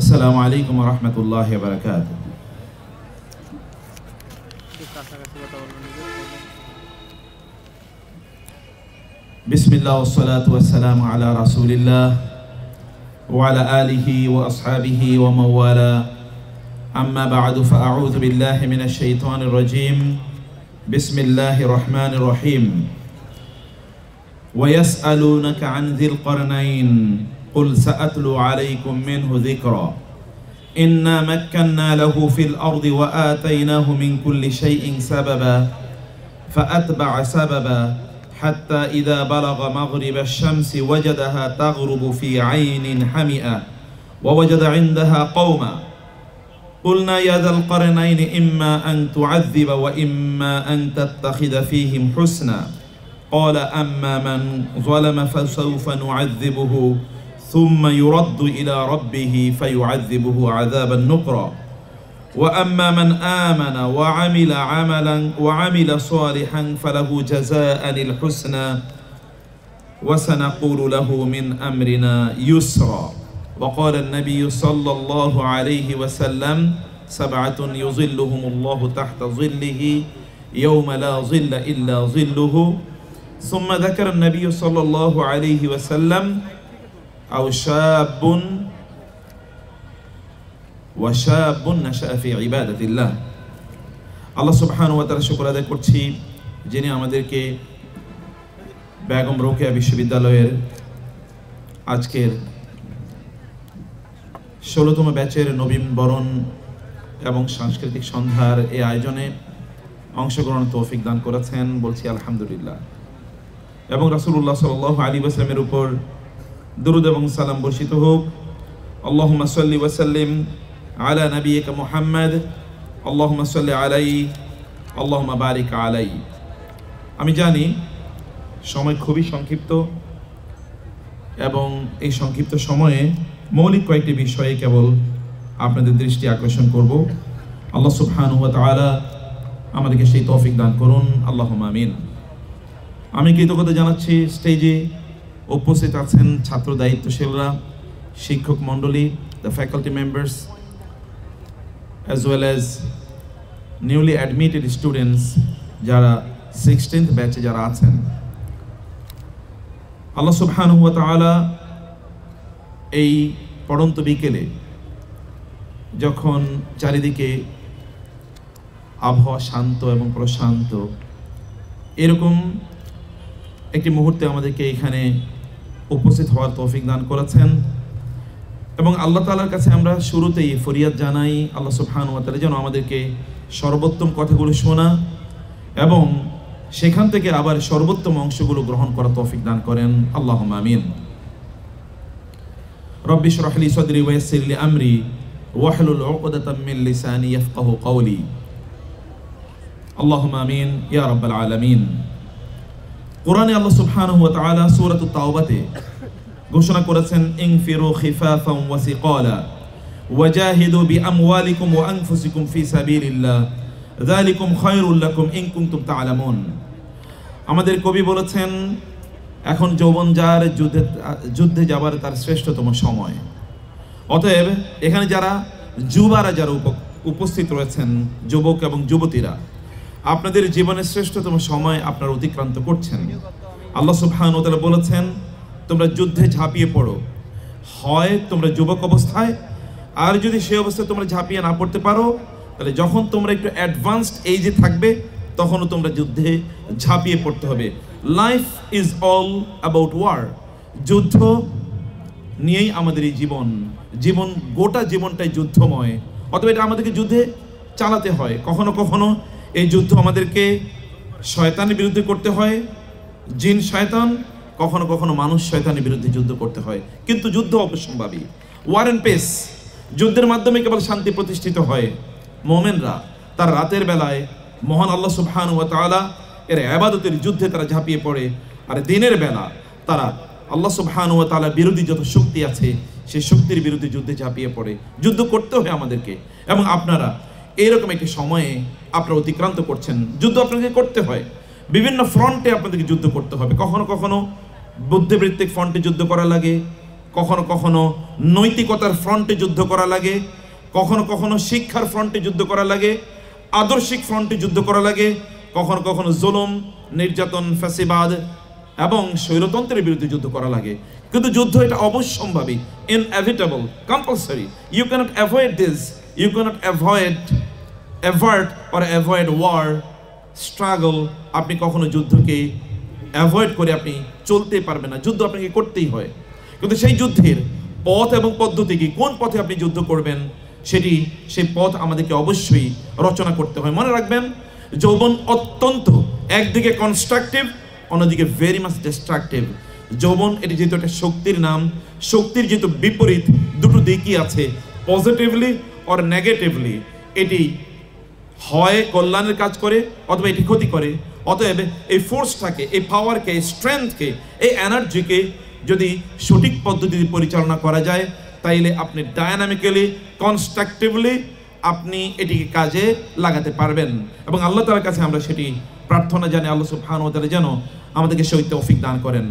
আসসালামু আলাইকুম ওয়া রাহমাতুল্লাহি ওয়া বারাকাতুহু। বিসমিল্লাহ ওয়াস সালাতু ওয়াস সালামু আলা রাসূলিল্লাহ ওয়া আলা আলিহি ওয়া আসহাবিহি ওয়া মাওয়ালা। আম্মা বা'দু ফাআউযু বিল্লাহি মিনাশ শাইতানির রাজীম। বিসমিল্লাহির রহমানির রহিম। ওয়া ইয়াসআলুনাকা আন যিল করনাইন কুল সাআতলু আলাইকুম মিনহু যিকরা ইন্না মাক্কান্না লাহু ফিল আরদি ওয়া আতাইনাহু মিন কুল্লি শাইইন সাবাবা ফাআতবা'a সাবাবা হাত্তা ইযা বালাগা মাগরিবাশ শামসি ওয়াজাদাহা তাগরুবু ফি আইনিন হামিআ ওয়া ওয়াজাদা ইনদাহা কওমা قلنا يا ذا القرنين إما أن تعذب وإما أن تتخذ فيهم حسنا قال أما من ظلم فسوف نعذبه ثم يرد إلى ربه فيعذبه عذابا نكرا وأما من آمن وعمل صالحا فله جزاء الحسنى وسنقول له من أمرنا يسرا وقال النبي صلى الله عليه وسلم سبعة يظلهم الله تحت ظله يوم لا ظل إلا ظله ثم ذكر النبي صلى الله عليه وسلم أو شاب نشأ في عبادة الله। আল্লাহ সুবহানাহু ওয়া তাআলা শুকর আদায় করছি যিনি আমাদেরকে বেগম রোকেয়া বিশ্ববিদ্যালয়ের আজকের 16তম ব্যাচের নবীনবরণ এবং সাংস্কৃতিক সন্ধ্যার এই আয়োজনে অংশগ্রহণ তৌফিক দান করেছেন। বলছি আলহামদুলিল্লাহ। এবং রাসূলুল্লাহ সাল্লাল্লাহু আলাইহি ওয়াসাল্লামের উপর দুরূদ এবং সালাম বর্ষিত হোক। আল্লাহুম্মা সাল্লি ওয়া সাল্লিম আলা নাবিয়িকা মুহাম্মদ, আল্লাহুম্মা সাল্লি আলাইহি, আল্লাহুম্মা বারিক আলাইহি। আমি জানি সময় খুবই সংক্ষিপ্ত এবং এই সংক্ষিপ্ত সময়ে মৌলিক কয়েকটি বিষয়ে কেবল আপনাদের দৃষ্টি আকর্ষণ করব। আল্লাহ সুবহানাহু ওয়া তাআলা আমাদেরকে সেই তৌফিক দান করুন, আল্লাহুম্মা আমিন। আমি কৃতজ্ঞতা জানাচ্ছি স্টেজে উপস্থিত আছেন ছাত্র দায়িত্বশীলরা, শিক্ষক মণ্ডলী, the faculty members as well as newly admitted students যারা 16th ব্যাচে যারা আছেন। আল্লাহ সুবহানাহু ওয়া তাআলা এই পড়ন্ত বিকেলে যখন চারিদিকে আবহাওয়া শান্ত এবং প্রশান্ত, এরকম একটি মুহূর্তে আমাদেরকে এখানে উপস্থিত হওয়ার তৌফিক দান করেছেন এবং আল্লাহ তাআলার কাছে আমরা শুরুতেই ফরিয়াদ জানাই আল্লাহ সুবহানাহু ওয়া তাআলা যেন আমাদেরকে সর্বোত্তম কথাগুলো শোনা এবং সেখান থেকে আবার সর্বোত্তম অংশগুলো গ্রহণ করার তৌফিক দান করেন, আল্লাহুম্মা আমিন। রব্বি ইশরাহ লি সাদরি ওয়া ইয়াসসির লি আমরি ওয়াহলুল উকদাতাম মিন লিসানি ইয়াফকাহু কওলি, আল্লাহুম্মা আমিন ইয়া রাব্বাল আলামিন। কোরআনে আল্লাহ সুবহানাহু ওয়া তাআলা সূরাতুত তাওবাতে ঘোষণা করেছেন ইনফিরু খিফাফান ওয়া সিকালা ওয়াজাহিদু বিআমওয়ালিকুম ওয়া আনফুসিকুম ফি সাবিলিল্লাহ যালিকুম খায়রুল লাকুম ইন কুনতুম তা'লামুন। আমাদের কবি বলেছেন এখন যৌবন যার যুদ্ধে যাবার তার শ্রেষ্ঠতম সময়। অতএব এখানে যারা যুবারা যারা উপস্থিত রয়েছেন, যুবক এবং যুবতীরা, আপনাদের জীবনের শ্রেষ্ঠতম সময় আপনারা অতিক্রান্ত করছেন। আল্লাহ সুবহানাহু ওয়া তাআলা বলেছেন তোমরা যুদ্ধে ঝাঁপিয়ে পড়ো, হয় তোমরা যুবক অবস্থায়, আর যদি সেই অবস্থায় তোমরা ঝাঁপিয়ে না পড়তে পারো তাহলে যখন তোমরা একটু অ্যাডভান্সড এইজে থাকবে তখনও তোমরা যুদ্ধে ঝাঁপিয়ে পড়তে হবে। Life is all about war. যুদ্ধ নিয়েই আমাদের এই জীবন গোটা জীবনটাই যুদ্ধময়। অতএব এটা আমাদেরকে যুদ্ধে চালাতে হয়। কখনো কখনো এই যুদ্ধ আমাদেরকে শয়তানের বিরুদ্ধে করতে হয়, জিন শয়তান, কখনো কখনো মানুষ শয়তানের বিরুদ্ধে যুদ্ধ করতে হয়, কিন্তু যুদ্ধ অবশ্যম্ভাবী। ওয়ার এন্ড পেস, যুদ্ধের মাধ্যমে কেবল শান্তি প্রতিষ্ঠিত হয়। মুমিনরা তার রাতের বেলায় মহান আল্লাহ সুবহানাহু ওয়া তাআলা এর ইবাদতের যুদ্ধে তারা ঝাঁপিয়ে পড়ে, আর দিনের বেলা তারা আল্লাহ সুবহানাহু ওয়া তাআলা বিরোধী যত শক্তি আছে সেই শক্তির বিরুদ্ধে যুদ্ধে ঝাঁপিয়ে পড়ে। যুদ্ধ করতে হয় আমাদেরকে, এবং আপনারা এইরকম একটি সময়ে আপনারা অতিক্রান্ত করছেন। যুদ্ধ আপনাকে করতে হয়, বিভিন্ন ফ্রন্টে আপনাদেরকে যুদ্ধ করতে হবে। কখনো কখনো বুদ্ধিবৃত্তিক ফ্রন্টে যুদ্ধ করা লাগে, কখনো কখনো নৈতিকতার ফ্রন্টে যুদ্ধ করা লাগে, কখনো কখনো শিক্ষার ফ্রন্টে যুদ্ধ করা লাগে, আদর্শিক ফ্রন্টে যুদ্ধ করা লাগে, কখনো কখনো জুলুম, নির্যাতন, ফ্যাসিবাদ এবং স্বৈরতন্ত্রের বিরুদ্ধে যুদ্ধ করা লাগে। কিন্তু যুদ্ধ এটা অবশ্যম্ভাবী, inevitable, compulsory. You can't avoid this, you can't avoid or avoid war, struggle. আপনি কখনো যুদ্ধকে অ্যাভয়েড করে আপনি চলতে পারবেন না, যুদ্ধ আপনাকে করতেই হয়। কিন্তু সেই যুদ্ধের পথ এবং পদ্ধতি কি, কোন পথে আপনি যুদ্ধ করবেন, সেই পথ আমাদেরকে অবশ্যই রচনা করতে হয়। মনে রাখবেন, যৌবন অত্যন্ত একদিকে কনস্ট্রাকটিভ, অন্যদিকে ভেরি মাচ ডিস্ট্রাকটিভ। যৌবন এটি যেহেতু একটা শক্তির নাম, শক্তির যেহেতু বিপরীত দুটো দিকই আছে, পজিটিভলি অর নেগেটিভলি। এটি হয় কল্যাণের কাজ করে অথবা এটি ক্ষতি করে। অতএব এই ফোর্সটাকে, এই পাওয়ারকে, এই স্ট্রেংথকে, এই এনার্জিকে যদি সঠিক পদ্ধতিতে পরিচালনা করা যায়, তাইলে আপনি ডায়নামিক্যালি, কনস্ট্রাকটিভলি আপনি এটিকে কাজে লাগাতে পারবেন। এবং আল্লাহ তাআলার কাছে আমরা সেটি প্রার্থনা জানি, আল্লাহ সুবহানাহু ওয়া তাআলা যেন আমাদেরকে সেই তৌফিক দান করেন।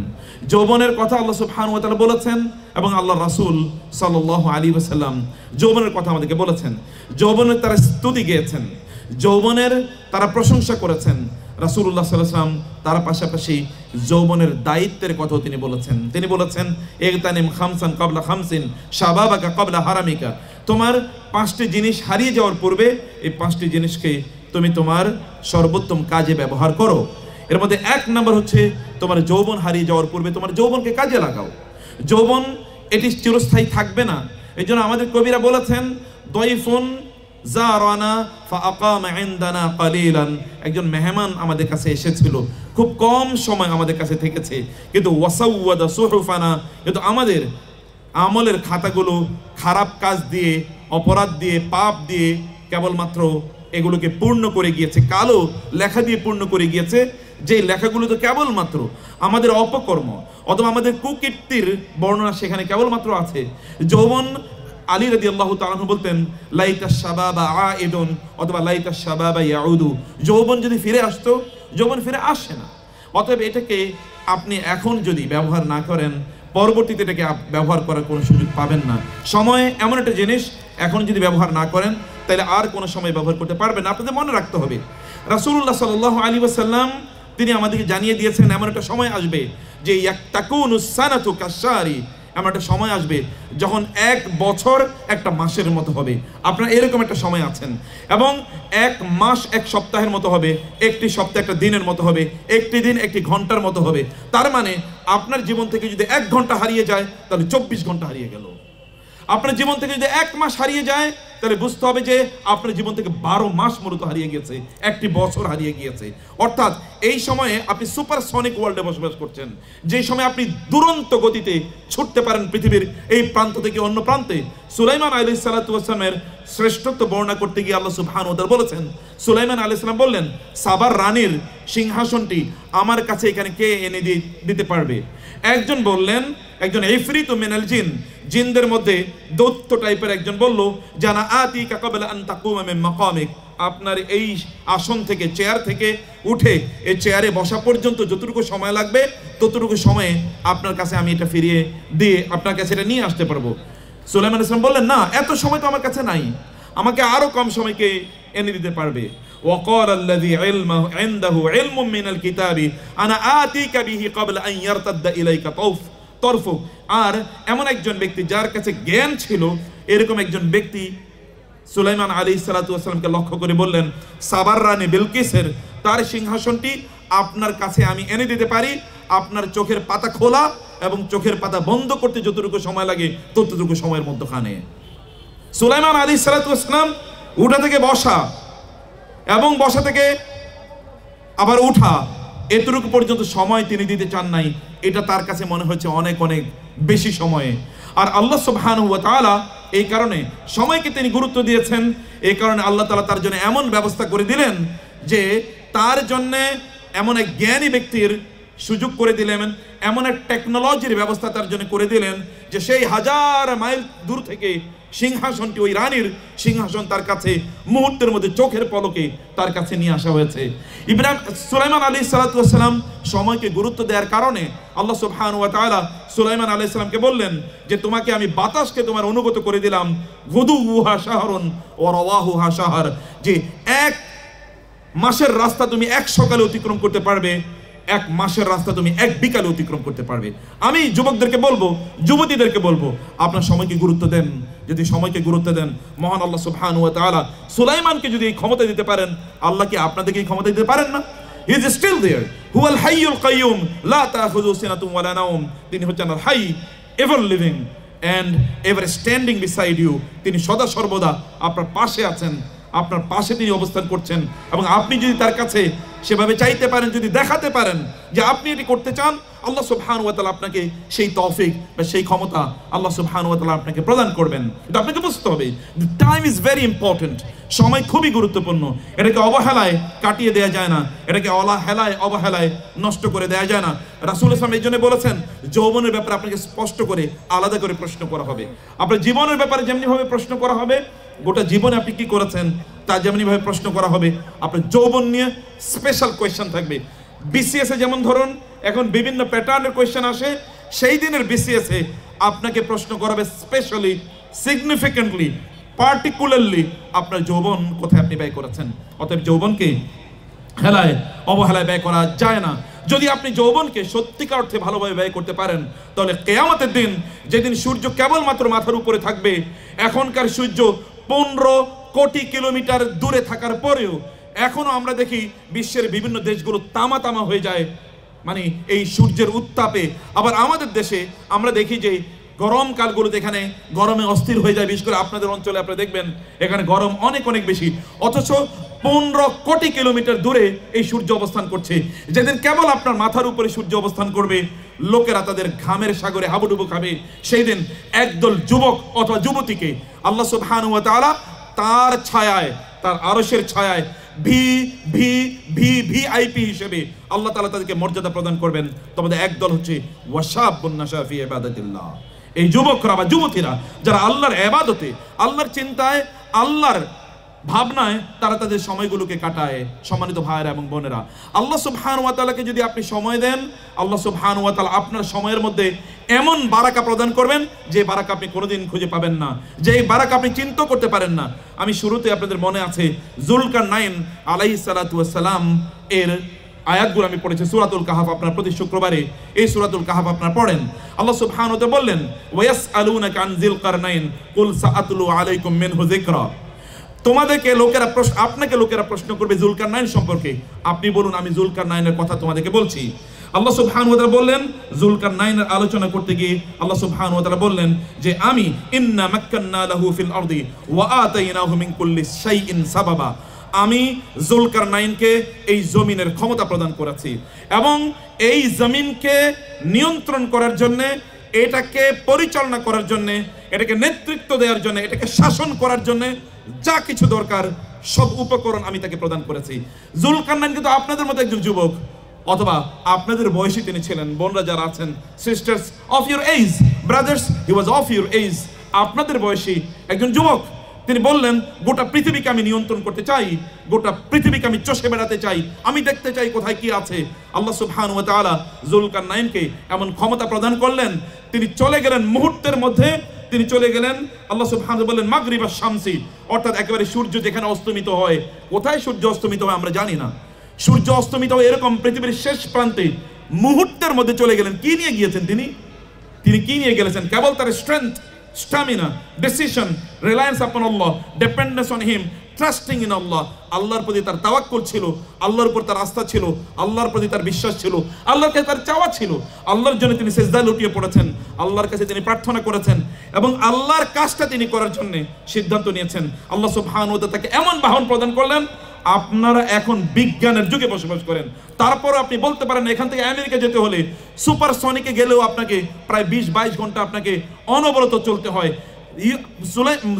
যৌবনের কথা আল্লাহ সুবহানাহু ওয়া তাআলা বলেছেন এবং আল্লাহ রাসূল সাল্লাল্লাহু আলাইহি ওয়াসাল্লাম যৌবনের কথা আমাদেরকে বলেছেন। যৌবনের তারা স্তুতি গেয়েছেন, যৌবনের তারা প্রশংসা করেছেন। রাসূলুল্লাহ সাল্লাল্লাহু আলাইহি ওয়াসাল্লাম তার পাশাপাশি যৌবনের দায়িত্বের কথাও তিনি বলেছেন। তিনি বলেছেন, ইগতানিম খামসান ক্বাবলা খামসিন শাবাবাকা ক্বাবলা হারামিকা। তোমার 5টি জিনিস হারিয়ে যাওয়ার পূর্বে এই 5টি জিনিসকে তুমি তোমার সর্বোত্তম কাজে ব্যবহার করো। এর মধ্যে 1 নম্বর হচ্ছে তোমার যৌবন হারিয়ে যাওয়ার পূর্বে তোমার যৌবনকে কাজে লাগাও। যৌবন এটি চিরস্থায়ী থাকবে না। এই জন্য আমাদের কবিরা বলেছেন, দয়ফুন জারানা ফাআকামা ইনদানা কালিলান। একজন মেহমান আমাদের কাছে এসেছিল, খুব কম সময় আমাদের কাছে থেকেছে, কিন্তু ওয়াসাওয়াদা সুহুফানা, কিন্তু আমাদের আমলের খাতাগুলো খারাপ কাজ দিয়ে, অপরাধ দিয়ে, পাপ দিয়ে কেবলমাত্র এগুলোকে পূর্ণ করে গিয়েছে, কালো লেখা দিয়ে পূর্ণ করে গিয়েছে। যে লেখাগুলো তো কেবলমাত্র আমাদের অপকর্ম অথবা আমাদের কুকীর্তির বর্ণনা সেখানে কেবলমাত্র আছে। যৌবন, আলী রাদিয়াল্লাহু তাআলা আনহু বলতেন, লাইতা শাবাবা আইদুন অথবা লাইতা শাবাবা ইয়াউদু। যৌবন যদি ফিরে আসতো, যৌবন ফিরে আসে না। অতএব এটাকে আপনি এখন যদি ব্যবহার না করেন, পরবর্তীতে এটাকে ব্যবহার করার কোনো সুযোগ পাবেন না। সময় এমন একটা জিনিস, এখন যদি ব্যবহার না করেন তাহলে আর কোনো সময় ব্যবহার করতে পারবেন না। আপনাদের মনে রাখতে হবে, রাসূলুল্লাহ সাল্লাল্লাহু আলাইহি ওয়াসাল্লাম তিনি আমাদেরকে জানিয়ে দিয়েছেন এমন একটা সময় আসবে যে ইয়াক্তাকুনুস সানাতু কাশারি, এমন একটা সময় আসবে যখন 1 বছর একটা মাসের মতো হবে। আপনারা এরকম একটা সময় আছেন, এবং 1 মাস 1 সপ্তাহের মতো হবে, একটি সপ্তাহ একটা দিনের মতো হবে, একটি দিন একটি ঘন্টার মতো হবে। তার মানে আপনার জীবন থেকে যদি 1 ঘন্টা হারিয়ে যায় তাহলে 24 ঘন্টা হারিয়ে গেল। আপনার জীবন থেকে যদি 1 মাস হারিয়ে যায় তাহলে বুঝতে হবে যে আপনার জীবন থেকে 12 মাস মূলত হারিয়ে গেছে, একটি বছর হারিয়ে গিয়েছে। অর্থাৎ এই সময়ে আপনি সুপারসনিক ওয়ার্ল্ডে বসবাস করছেন, যে সময় আপনি দুরন্ত গতিতে ছুটতে পারেন পৃথিবীর এই প্রান্ত থেকে অন্য প্রান্তে। সুলাইমান আলাইহিস সালাতু ওয়াস সালামের শ্রেষ্ঠত্ব বর্ণনা করতে গিয়ে আল্লাহ সুবহানাহু ওয়া তাআলা বলেছেন, সুলাইমান আলাইহিস সালাম বললেন, সাবার রানীর সিংহাসনটি আমার কাছে এখানে কে এনে দিতে পারবে? একজন বললেন, একজন ইফরিত মিনাল জিন, জিনদের মধ্যে দৈত্য টাইপের একজন বলল, জানা আতিকা ক্বাবলা আন তাকুমা মিন মাকামিক। আপনার এই আসন থেকে, চেয়ার থেকে উঠে এই চেয়ারে বসা পর্যন্ত যতটুকু সময় লাগবে ততটুকু সময়ে আপনার কাছে আমি এটা ফিরিয়ে দিয়ে আপনার কাছে এটা নিয়ে আসতে পারবো। সুলাইমান আলাইহিস সালাম বললেন, না, এত সময় তো আমার কাছে নাই, আমাকে আরো কম সময়কে এনে দিতে পারবে। وقال الذي عنده علم من الكتاب انا آتيك به قبل ان يرتد اليك طرفك। আর এমন একজন ব্যক্তি যার কাছে জ্ঞান ছিল, এরকম একজন ব্যক্তি সুলাইমান আলাইহিস সালাতু ওয়াস সালামকে লক্ষ্য করে বললেন, সাবার রানী বিলকিসের তার সিংহাসনটি আপনার কাছে আমি এনে দিতে পারি, আপনার চোখের পাতা খোলা এবং চোখের পাতা বন্ধ করতে যতটুকু সময় লাগে ততটুকু সময়ের মধ্যখানে। সুলাইমান আলাইহিস সালাতু ওয়াস সালাম উঠা থেকে বসা এবং বসা থেকে আবার উঠা, এতটুকু পর্যন্ত সময় তিনি দিতে চান নাই। এটা তার কাছে মনে হচ্ছে অনেক অনেক বেশি সময়ে। আর আল্লাহ সুবহানাহু ওয়া তাআলা এই কারণে সময়কে তিনি গুরুত্ব দিয়েছেন, এই কারণে আল্লাহ তাআলা তার জন্য এমন ব্যবস্থা করে দিলেন যে তার জন্য এমন এক জ্ঞানী ব্যক্তির সুযোগ করে দিলেন, এমন এক টেকনোলজির ব্যবস্থা তার জন্য করে দিলেন যে সেই 1000 মাইল দূর থেকে সিংহাসনটি, ওই রানীর সিংহাসন তার কাছে মুহূর্তের মধ্যে চোখের পলকে তার কাছে নিয়ে আসা হয়েছে। সুলাইমান আলাইহিস সালাতু ওয়াস সালাম সময়কে গুরুত্ব দেওয়ার কারণে আল্লাহ সুবহানাহু ওয়া তাআলা সুলাইমান আলাইহিস সালামকে বললেন যে তোমাকে আমি বাতাসকে তোমার অনুগত করে দিলাম, গুদুহা শাহরুন ওয়া রাওয়াহুহা শাহর, যে এক মাসের রাস্তা তুমি এক সকালে অতিক্রম করতে পারবে, এক মাসের রাস্তা তুমি এক বিকালে অতিক্রম করতে পারবে। আমি যুবকদেরকে বলবো, যুবতীদেরকে বলবো, আপনার সময়কে গুরুত্ব দেন। যদি সময়কে গুরুত্ব দেন, মহান আল্লাহ সুবহানাহু ওয়া তাআলা সুলাইমানকে যদি এই ক্ষমতা দিতে পারেন, আল্লাহ কি আপনাদেরকে এই ক্ষমতা দিতে পারেন না? হি ইজ স্টিল দেয়ার, হুয়াল হাইয়ুল কাইয়ুম লা তাখুযু সিনাতুন ওয়ালা নাওম। তিনি হচ্ছেন আল হাই, ever living and ever standing beside you. তিনি সদা সর্বদা আপনার পাশে আছেন, আপনার পাশে তিনি অবস্থান করছেন। এবং আপনি যদি তার কাছে সেভাবে চাইতে পারেন, যদি দেখাতে পারেন যে আপনি এটি করতে চান, আল্লাহ সুবহানাহু ওয়া তাআলা আপনাকে সেই তৌফিক বা সেই ক্ষমতা আল্লাহ সুবহানাহু ওয়া তাআলা আপনাকে প্রদান করবেন। কিন্তু আপনাকে বুঝতে হবে টাইম ইজ ভেরি ইম্পর্টেন্ট। সময় খুবই গুরুত্বপূর্ণ। এটাকে অবহেলায় কাটিয়ে দেওয়া যায় না, এটাকে অবহেলায় নষ্ট করে দেওয়া যায় না। রাসূল ইসলাম এই জন্য বলেছেন, যৌবনের ব্যাপারে আপনাকে স্পষ্ট করে আলাদা করে প্রশ্ন করা হবে। আপনার জীবনের ব্যাপারে যেমনিভাবে প্রশ্ন করা হবে, গোটা জীবনে আপনি কি করেছেন তা যেমনিভাবে প্রশ্ন করা হবে। আপনার যৌবন নিয়ে স্পেশাল কোয়েশ্চেন থাকবে। বিসিএস এ যেমন ধরুন এখন বিভিন্ন প্যাটার্নের কোয়েশ্চেন আসে, সেই দিনের বিসিএস এ আপনাকে প্রশ্ন করাবে স্পেশালি, সিগনিফিকেন্টলি, পার্টিকুলারলি আপনার যৌবন কোথায় আপনি ব্যয় করেছেন। অতএব যৌবনকে অবহেলায় ব্যয় করা যায় না। যদি আপনি যৌবনকে সত্যিকার অর্থে ভালোভাবে ব্যয় করতে পারেন, তাহলে কিয়ামতের দিন, যেদিন সূর্য কেবলমাত্র মাথার উপরে থাকবে, এখনকার সূর্য 15 কোটি কিলোমিটার দূরে থাকার পরেও এখনো আমরা দেখি বিশ্বের বিভিন্ন দেশগুলো তামা হয়ে যায়, মানে এই সূর্যের উত্তাপে। আবার আমাদের দেশে আমরা দেখি যে গরমকালগুলোতে এখানে গরমে অস্থির হয়ে যায়। বিশেষ করে আপনাদের অঞ্চলে আপনারা দেখবেন এখানে গরম অনেক বেশি, অথচ 15 কোটি কিলোমিটার দূরে এই সূর্য অবস্থান করছে। যেদিন কেবল আপনার মাথার উপরে সূর্য অবস্থান করবে, লোকেরা তাদের ঘামের সাগরে হাবুডুবু খাবে। সেই দিন একদল যুবক অথবা যুবতীকে আল্লাহ সুবহানাহু ওয়া তাআলা তার ছায়ায়, তার আরশের ছায়ায় ভিআইপি হিসেবে আল্লাহ তাআলা তাদেরকে মর্যাদা প্রদান করবেন। তোমাদের একদল হচ্ছে ওয়াশাবুন নাশা ফি ইবাদাতিল্লাহ, এই যুবকরা বা যুবতীরা যারা আল্লাহর ইবাদতে, আল্লাহর চিন্তায়, আল্লাহর ভাবনায় তারা তাদের সময়গুলোকে কাটায়। সম্মানিত ভাইয়েরা এবং বোনেরা, আল্লাহ সুবহানাহু ওয়া তাআলাকে যদি আপনি সময় দেন, আল্লাহ সুবহানাহু ওয়া তাআলা আপনার সময়ের মধ্যে এমন বারাকা প্রদান করবেন যে বারাকা আপনি কোনোদিন খুঁজে পাবেন না, যে বারাকা আপনি চিন্তা করতে পারেন না। আমি শুরুতে আপনাদের মনে আছে যুলকারনাইন আলাইহিস সালাতু ওয়াস সালাম এর আয়াতগুলো আমি পড়েছি সূরাতুল কাহফ। আপনারা প্রতি শুক্রবারে এই সূরাতুল কাহফ আপনারা পড়েন। আল্লাহ সুবহানাহু ওয়া তাআলা বললেন, ওয়ায়াসআলুনাকা আন যিলকারনাইন কুল সাআতলু আলাইকুম মিনহু যিকরা। তোমাদেরকে লোকেরা আপনাকে লোকেরা প্রশ্ন করবে যুলকারনাইন সম্পর্কে, আপনি বলুন আমি যুলকারনাইনের কথা তোমাদেরকে বলছি। আল্লাহ সুবহানাহু ওয়া তাআলা বললেন, যুলকারনাইনের আলোচনা করতে গিয়ে আল্লাহ সুবহানাহু ওয়া তাআলা বললেন যে আমি ইন্না মাক্কান্না লাহু ফিল আরদি ওয়া আতাইনাহু মিন কুল্লি শাইইন সাবাবা, আমি যুলকারনাইনকে এই জমিনের ক্ষমতা প্রদান করেছি এবং এই জমিনকে নিয়ন্ত্রণ করার জন্য, এটাকে পরিচালনা করার জন্য, এটাকে নেতৃত্ব দেওয়ার জন্য, এটাকে শাসন করার জন্য যা কিছু দরকার সব উপকরণ আমি তাকে প্রদান করেছি। যুলকারনাইন কিন্তু আপনাদের মতো একজন যুবক, অথবা আপনাদের বয়সী তিনি ছিলেন। বোনরা যারা আছেন, sisters of your age, brothers he was of your age, আপনাদের বয়সী একজন যুবক। তিনি বললেন গোটা পৃথিবীকে আমি নিয়ন্ত্রণ করতে চাই, গোটা পৃথিবীকে আমি চষে বেড়াতে চাই, আমি দেখতে চাই কোথায় কি আছে। আল্লাহ সুবহানাহু ওয়া তাআলা যুলকারনাইনকে এমন ক্ষমতা প্রদান করলেন, তিনি চলে গেলেন মুহূর্তের মধ্যে, তিনি চলে গেলেন। আল্লাহ সুবহানাহু ওয়া তাআলা বললেন মাগরিবা শামসি, অর্থাৎ একেবারে সূর্য যেখানে অস্তমিত হয়। কোথায় সূর্য অস্তমিত হয় আমরা জানি না, সূর্য অস্তমিত হয় এরকম পৃথিবীর শেষ প্রান্তে মুহূর্তের মধ্যে চলে গেলেন। কি নিয়ে গিয়েছেন তিনি কি নিয়ে গেলেছেন? কেবল তার strength, stamina, decision, reliance upon Allah, dependence on him, trusting in Allah. আল্লাহর প্রতি তার তাওয়াক্কুল ছিল, আল্লাহর উপর তার আস্থা ছিল, আল্লাহর প্রতি তার বিশ্বাস ছিল, আল্লাহর কাছে তার চাওয়া ছিল। আল্লাহর জন্য তিনি সিজদায় লুটিয়ে পড়েছেন, আল্লাহর কাছে তিনি প্রার্থনা করেছেন এবং আল্লাহর কাজটা তিনি করার জন্য সিদ্ধান্ত নিয়েছেন। আল্লাহ সুবহানাহু ওয়া তাআলা তাকে এমন বাহন প্রদান করলেন। আপনারা এখন বিজ্ঞানের যুগে বসবাস করেন, তারপর আপনি বলতে পারেন এখান থেকে আমেরিকা যেতে হলে সুপারসনিকে গেলেও আপনাকে প্রায় 20-22 ঘন্টা আপনাকে অনবরত চলতে হয়।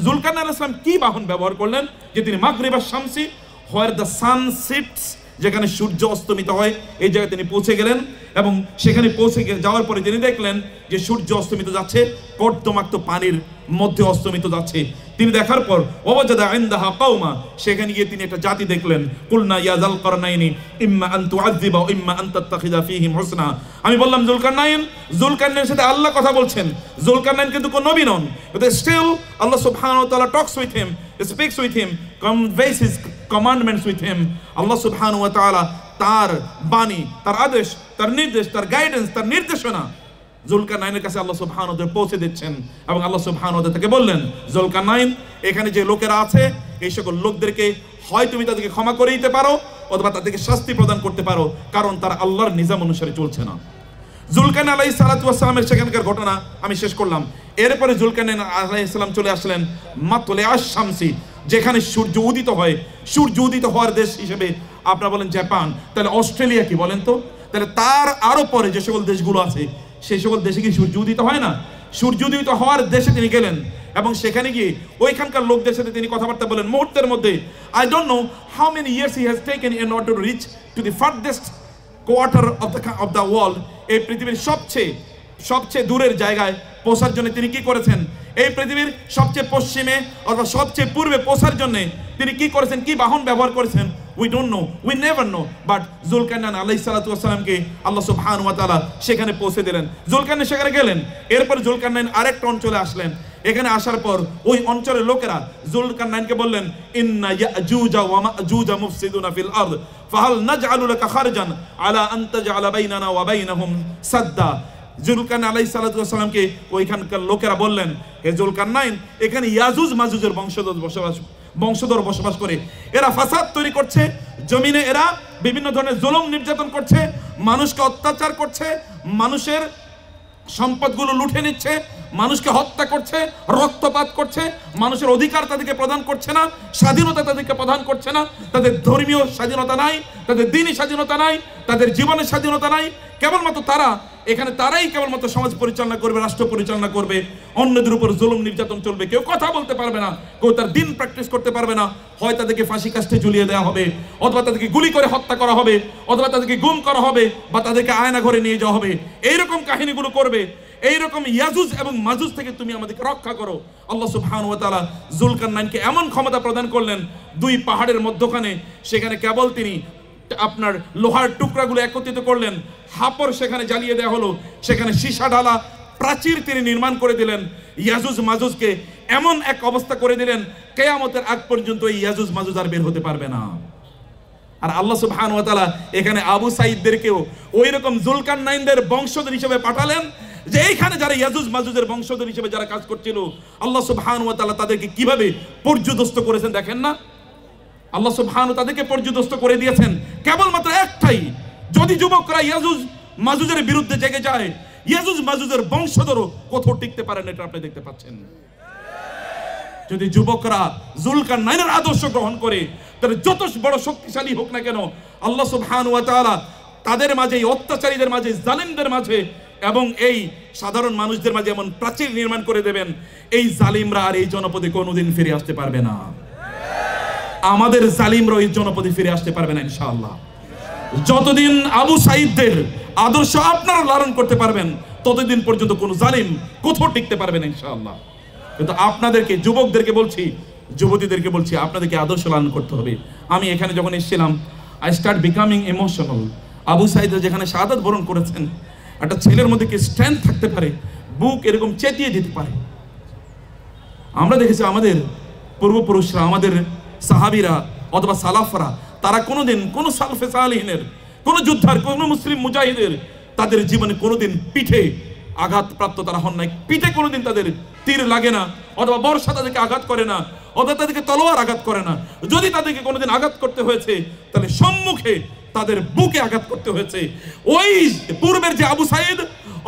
যুলকারনাইন আলাইহিস সালাম কি বাহন ব্যবহার করলেন যে তিনি মাগরিবা Samsi, where the sun seats যেখানে সূর্য অস্তমিত হয়, এই জায়গায় তিনি পৌঁছে গেলেন এবং সেখানে পৌঁছে যাওয়ার পরে তিনি দেখলেন যে সূর্য অস্তমিত যাচ্ছে, কর্দমাক্ত পানির মধ্যে অস্তমিত যাচ্ছে। তিনি দেখার পর ওয়াজাদা ইনদাহা কওমা, সেখানে গিয়ে তিনি একটা জাতি দেখলেন। কুলনা ইয়া যাল করনাইনি ইম্মা আন তুআযযিবা ওয়া ইম্মা আন তাত্তাখিযা ফীহিম হুসনা। আমি বললাম জুলকারনাইনের সাথে আল্লাহ কথা বলছেন। জুলকারনাইন কিন্তু কোন নবী নন, but still Allah subhanahu wa ta'ala talks with him, speaks with him, conveys his commandments with him. Allah subhanahu wa ta'ala তার বাণী, তার আদেশ, তার নির্দেশ, তার গাইডেন্স, তার নির্দেশনা জুলকারনাইনের কাছে আল্লাহ সুবহানাহু ওয়া তাআলা পৌঁছে দিচ্ছেন। এবং আল্লাহ সুবহানাহু ওয়া তাআলা তাকে বললেন, জুলকারনাইন, এখানে যে লোকেরা আছে এই সকল লোকদেরকে হয় তুমি তাদেরকে ক্ষমা করে দিতে পারো অথবা তাদেরকে শাস্তি প্রদান করতে পারো, কারণ তারা আল্লাহর নিজাম অনুসারে চলছে না। জুলকারনাইন আলাইহিস সালাতু ওয়াস সালামের সেখানকার ঘটনা আমি শেষ করলাম। এরপরে জুলকারনাইন আলাইহিস সালাম চলে আসলেন মাতলে আশ-শামসি, যেখানে সূর্য উদিত হয়। সূর্য উদিত হওয়ার দেশ হিসেবে আপনারা বলেন জাপান, তাহলে অস্ট্রেলিয়া কি বলেন তো? তাহলে তার আরো পরে যে সকল দেশগুলো আছে সেই সকল দেশে কি সূর্য উদিত হয় না? সূর্য উদিত হওয়ার দেশে তিনি গেলেন এবং সেখানে গিয়ে ওইখানকার লোকদের সাথে তিনি কথাবার্তা বলেন মুহূর্তের মধ্যে। I don't know how many years he has taken in order to reach to the farthest quarter of the world. এই পৃথিবীর সবচেয়ে দূরের জায়গায় পৌঁছার জন্য তিনি কি করেছেন? এই পৃথিবীর সবচেয়ে পশ্চিমে অথবা সবচেয়ে পূর্বে পৌঁছার জন্য তিনি কি করেছেন, কি বাহন ব্যবহার করেছেন? We don't know, we never know. But Zulkarnain আলাইহিস সালাতু ওয়াস সালামকে আল্লাহ সুবহানাহু ওয়া তাআলা সেখানে পৌঁছে দিলেন। জুলকারনাইন সেখানে গেলেন। এরপর জুলকারনাইন আরেকটা অঞ্চলে আসলেন। এখানে আসার পর ওই অঞ্চলের লোকেরা জুলকারনাইনকে বললেন, ইন্না ইয়াজুজা ওয়া মাজুজা মুফসিদুনা ফিল আরদ ফাহাল নাজআলু লাকা খারজান আলা আন তাজআলা বাইনানা ওয়া বাইনাহুম সাদ্দা। জুলকারনাইন আলাইহিস সালাতু ওয়াস সালামকে ওইখানকার লোকেরা বললেন, হে জুলকারনাইন, এখানে ইয়াজুজ মাজুজের বংশধর বসবাস করে, এরা ফাসাদ তৈরি করছে জমিনে, এরা বিভিন্ন ধরনের জুলুম নির্যাতন করছে, মানুষকে অত্যাচার করছে, মানুষের সম্পদগুলো লুটে নিচ্ছে, মানুষকে হত্যা করছে, রক্তপাত করছে, মানুষের অধিকার তাদেরকে প্রদান করছে না, স্বাধীনতা তাদেরকে প্রদান করছে না, তাদের ধর্মীয় স্বাধীনতা নাই, তাদের দ্বীনি স্বাধীনতা নাই, তাদের জীবনের স্বাধীনতা নাই। কেবলমাত্র তারাই কেবলমাত্র সমাজ পরিচালনা করবে, রাষ্ট্র পরিচালনা করবে, অন্যদের উপর জুলুম নির্যাতন চলবে, কেউ কথা বলতে পারবে না, কেউ তার দিন প্র্যাকটিস করতে পারবে না। হয় তাদেরকে ফাঁসি কাস্টে ঝুলিয়ে দেওয়া হবে, অথবা তাদেরকে গুলি করে হত্যা করা হবে, অথবা তাদেরকে গুম করা হবে, বা তাদেরকে আয়না ঘরে নিয়ে যাওয়া হবে। এইরকম কাহিনীগুলো করবে। এইরকম ইয়াজুজ এবং মাজুজ থেকে তুমি আমাদেরকে রক্ষা করো। আল্লাহ সুবহানাহু ওয়া তাআলা জুলকারনাইনকে এমন ক্ষমতা প্রদান করলেন, দুই পাহাড়ের মধ্যখানে সেখানে কেবল তিনি আপনার লোহার টুকরাগুলো একত্রিত করলেন, হাপর সেখানে জ্বালিয়ে দেওয়া হলো, সেখানে সীসা ঢালা প্রাচীর তিনি নির্মাণ করে দিলেন। ইয়াজুজ মাজুজকে এমন এক অবস্থা করে দিলেন, কিয়ামতের আগ পর্যন্ত এই ইয়াজুজ মাজুজ আর বের হতে পারবে না। আর আল্লাহ সুবহানাহু ওয়া তাআলা এখানে আবু সাঈদদেরকেও ওইরকম জুলকারনাইনদের বংশধর হিসেবে পাঠালেন, যে এইখানে যারা ইয়াজুজ মাজুজের বংশধর হিসেবে যারা কাজ করছিল, আল্লাহ সুবহানাহু ওয়া তাআলা তাদেরকে কিভাবে পর্যুদস্ত করেছেন দেখেন না। আল্লাহ সুবহানাহু তাদেরকে পর্যুদস্ত করে দিয়েছেন কেবলমাত্র একটাই, যদি যুবকরা ইয়াজুজ মাজুজের বিরুদ্ধে জেগে যায়, ইয়াজুজ মাজুজের বংশধরও কোথাও টিকতে পারেন, এটা আপনি দেখতে পাচ্ছেন। যদি যুবকরা জুলকারনাইনের আদর্শ গ্রহণ করে, তাহলে যত বড় শক্তিশালী হোক না কেন, আল্লাহ সুবহানাহু ওয়া তাআলা তাদের মাঝে, এই অত্যাচারীদের মাঝে, জালিমদের মাঝে এবং এই সাধারণ মানুষদের মাঝে এমন প্রাচীর নির্মাণ করে দেবেন, এই জালিমরা আর এই জনপদে কোনোদিন ফিরে আসতে পারবে না। আমাদের জালিমরা এই জনপদে ফিরে আসতে পারবে না ইনশাআল্লাহ। যতদিন আবু সাঈদদের আদর্শ আপনারা লালন করতে পারবেন, ততদিন পর্যন্ত কোনো জালিম কোথাও টিকতে পারবে না ইনশাআল্লাহ। কিন্তু আপনাদেরকে, যুবকদেরকে বলছি, যুবতীদেরকে বলছি, আপনাদেরকে আদর্শ লালন করতে হবে। আমি এখানে যখন এসেছিলাম, I start becoming emotional. Abu Sayed যেখানে শাহাদাত বরণ করেছেন, একটা ছেলের মধ্যে কি স্ট্রেংথ থাকতে পারে, বুক এরকম চেতিয়ে যেতে পারে। আমরা দেখেছি আমাদের পূর্বপুরুষরা, আমাদের সাহাবীরা অথবা সালাফরা, তারা কোনোদিন কোনো সালফে সালিহিনের, কোনো যোদ্ধার, কোনো মুসলিম মুজাহিদের তাদের জীবনে কোনোদিন পিঠে আঘাতপ্রাপ্ত তারা হন নাই। পিঠে কোনোদিন তাদের তীর লাগে না, অথবা বর্ষা তাদেরকে আঘাত করে না, অথবা তাদেরকে তলোয়ার আঘাত করে না। যদি তাদেরকে কোনোদিন আঘাত করতে হয়েছে, তাহলে সম্মুখে তাদের বুকে আঘাত করতে হয়েছে। ওই পূর্বের যে আবু সাঈদ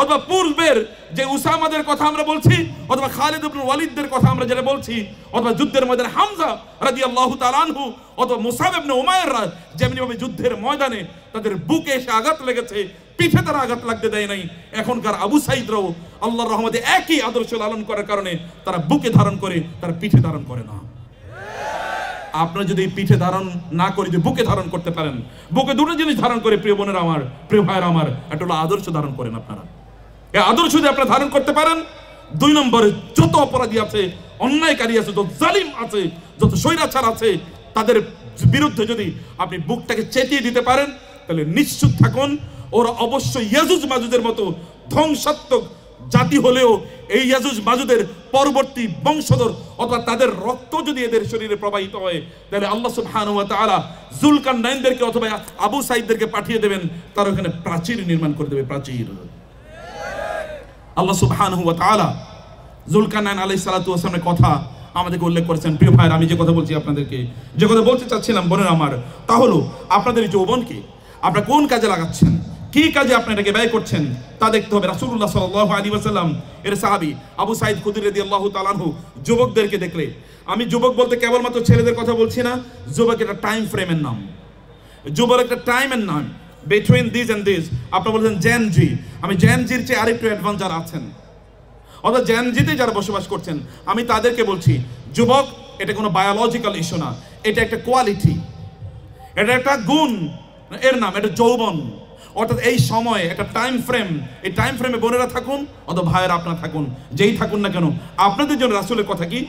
অথবা পূর্বের যে উসামাদের কথা আমরা বলছি, অথবা খালিদ ইবনে ওয়ালিদদের কথা আমরা যেটা বলছি, অথবা যুদ্ধের ময়দানে হামজা রাদিয়াল্লাহু তাআলা আনহু অথবা মুসআব ইবনে উমাইর যেমনি ভাবে যুদ্ধের ময়দানে তাদের বুকে এসে আঘাত লেগেছে, পিঠে তারা আঘাত লাগতে দেয় নাই, এখনকার আবু সাঈদরাও আল্লাহর রহমতে একই আদর্শ লালন করার কারণে তারা বুকে ধারণ করে, তারা পিঠে ধারণ করে না। আপনারা যদি পিঠে ধারণ না করে যদি বুকে ধারণ করতে পারেন, বুকে দুটো জিনিস ধারণ করে প্রিয় বোনেরা আমার, প্রিয় ভাইয়েরা আমার, একটা হলো আদর্শ ধারণ করেন। আপনারা এই আদর্শ যদি আপনারা ধারণ করতে পারেন, 2 নম্বরে যত অপরাধী আছে, অন্যায়কারী আছে, যত জালিম আছে, যত স্বৈরাচার আছে, তাদের বিরুদ্ধে যদি আপনি বুকটাকে চেতিয়ে দিতে পারেন, তাহলে নিশ্চিত থাকুন ওরা অবশ্যই ইয়াজুজ মাজুজের মতো ধ্বংসাত্মক জাতি হলেও এই ইয়াজুজ মাজুজের পরবর্তী বংশধর অথবা তাদের রক্ত যদি এদের শরীরে প্রবাহিত হয়, তাহলে আল্লাহ সুবহানাহু ওয়া তাআলা যুলকারনাইনদেরকে অথবা আবু সাঈদদেরকে পাঠিয়ে দেবেন, তারা ওখানে প্রাচীর নির্মাণ করে দেবে। প্রাচীর আল্লাহ সুবহানাহু ওয়া তাআলা যুলকারনাইন আলাইহিস সালাতু ওয়াস সালামের কথা আমাদেরকে উল্লেখ করেছেন। প্রিয় ভাইরা, আমি যে কথা বলছি আপনাদেরকে, যে কথা বলতে চাচ্ছিলাম বোনেরা আমার, তা হলো আপনাদের যৌবনকে আপনারা কোন কাজে লাগাচ্ছেন, কি কাজে আপনি এটাকে ব্যয় করছেন তা দেখতে হবে। রাসূলুল্লাহ সাল্লাল্লাহু আলাইহি ওয়াসাল্লাম এর সাহাবী আবু সাঈদ খুদরী রাদিয়াল্লাহু তাআলা আনহু যুবকদেরকে দেখলে, আমি যুবক বলতে কেবলমাত্র ছেলেদের কথা বলছি না, যুবক একটা টাইম ফ্রেমের নাম, যুবক একটা টাইমের নাম, বিটুইন দিস এন্ড দিস। আপনি বলছেন জেন জি, আমি জেন জির চেয়ে আরেকটু অ্যাডভান্স যারা আছেন অথবা জেন জিতে যারা বসবাস করছেন, আমি তাদেরকে বলছি যুবক এটা কোনো বায়োলজিক্যাল ইস্যু না, এটা একটা কোয়ালিটি, এটা একটা গুণ, এর নাম এটা যৌবন। অর্থাৎ এই সময় একটা টাইম ফ্রেম, এই টাইম ফ্রেমে বোনেরা থাকুন অথবা ভাইয়েরা আপনারা থাকুন, যেই থাকুন না কেন, আপনাদের জন্য রাসূলের কথা কি?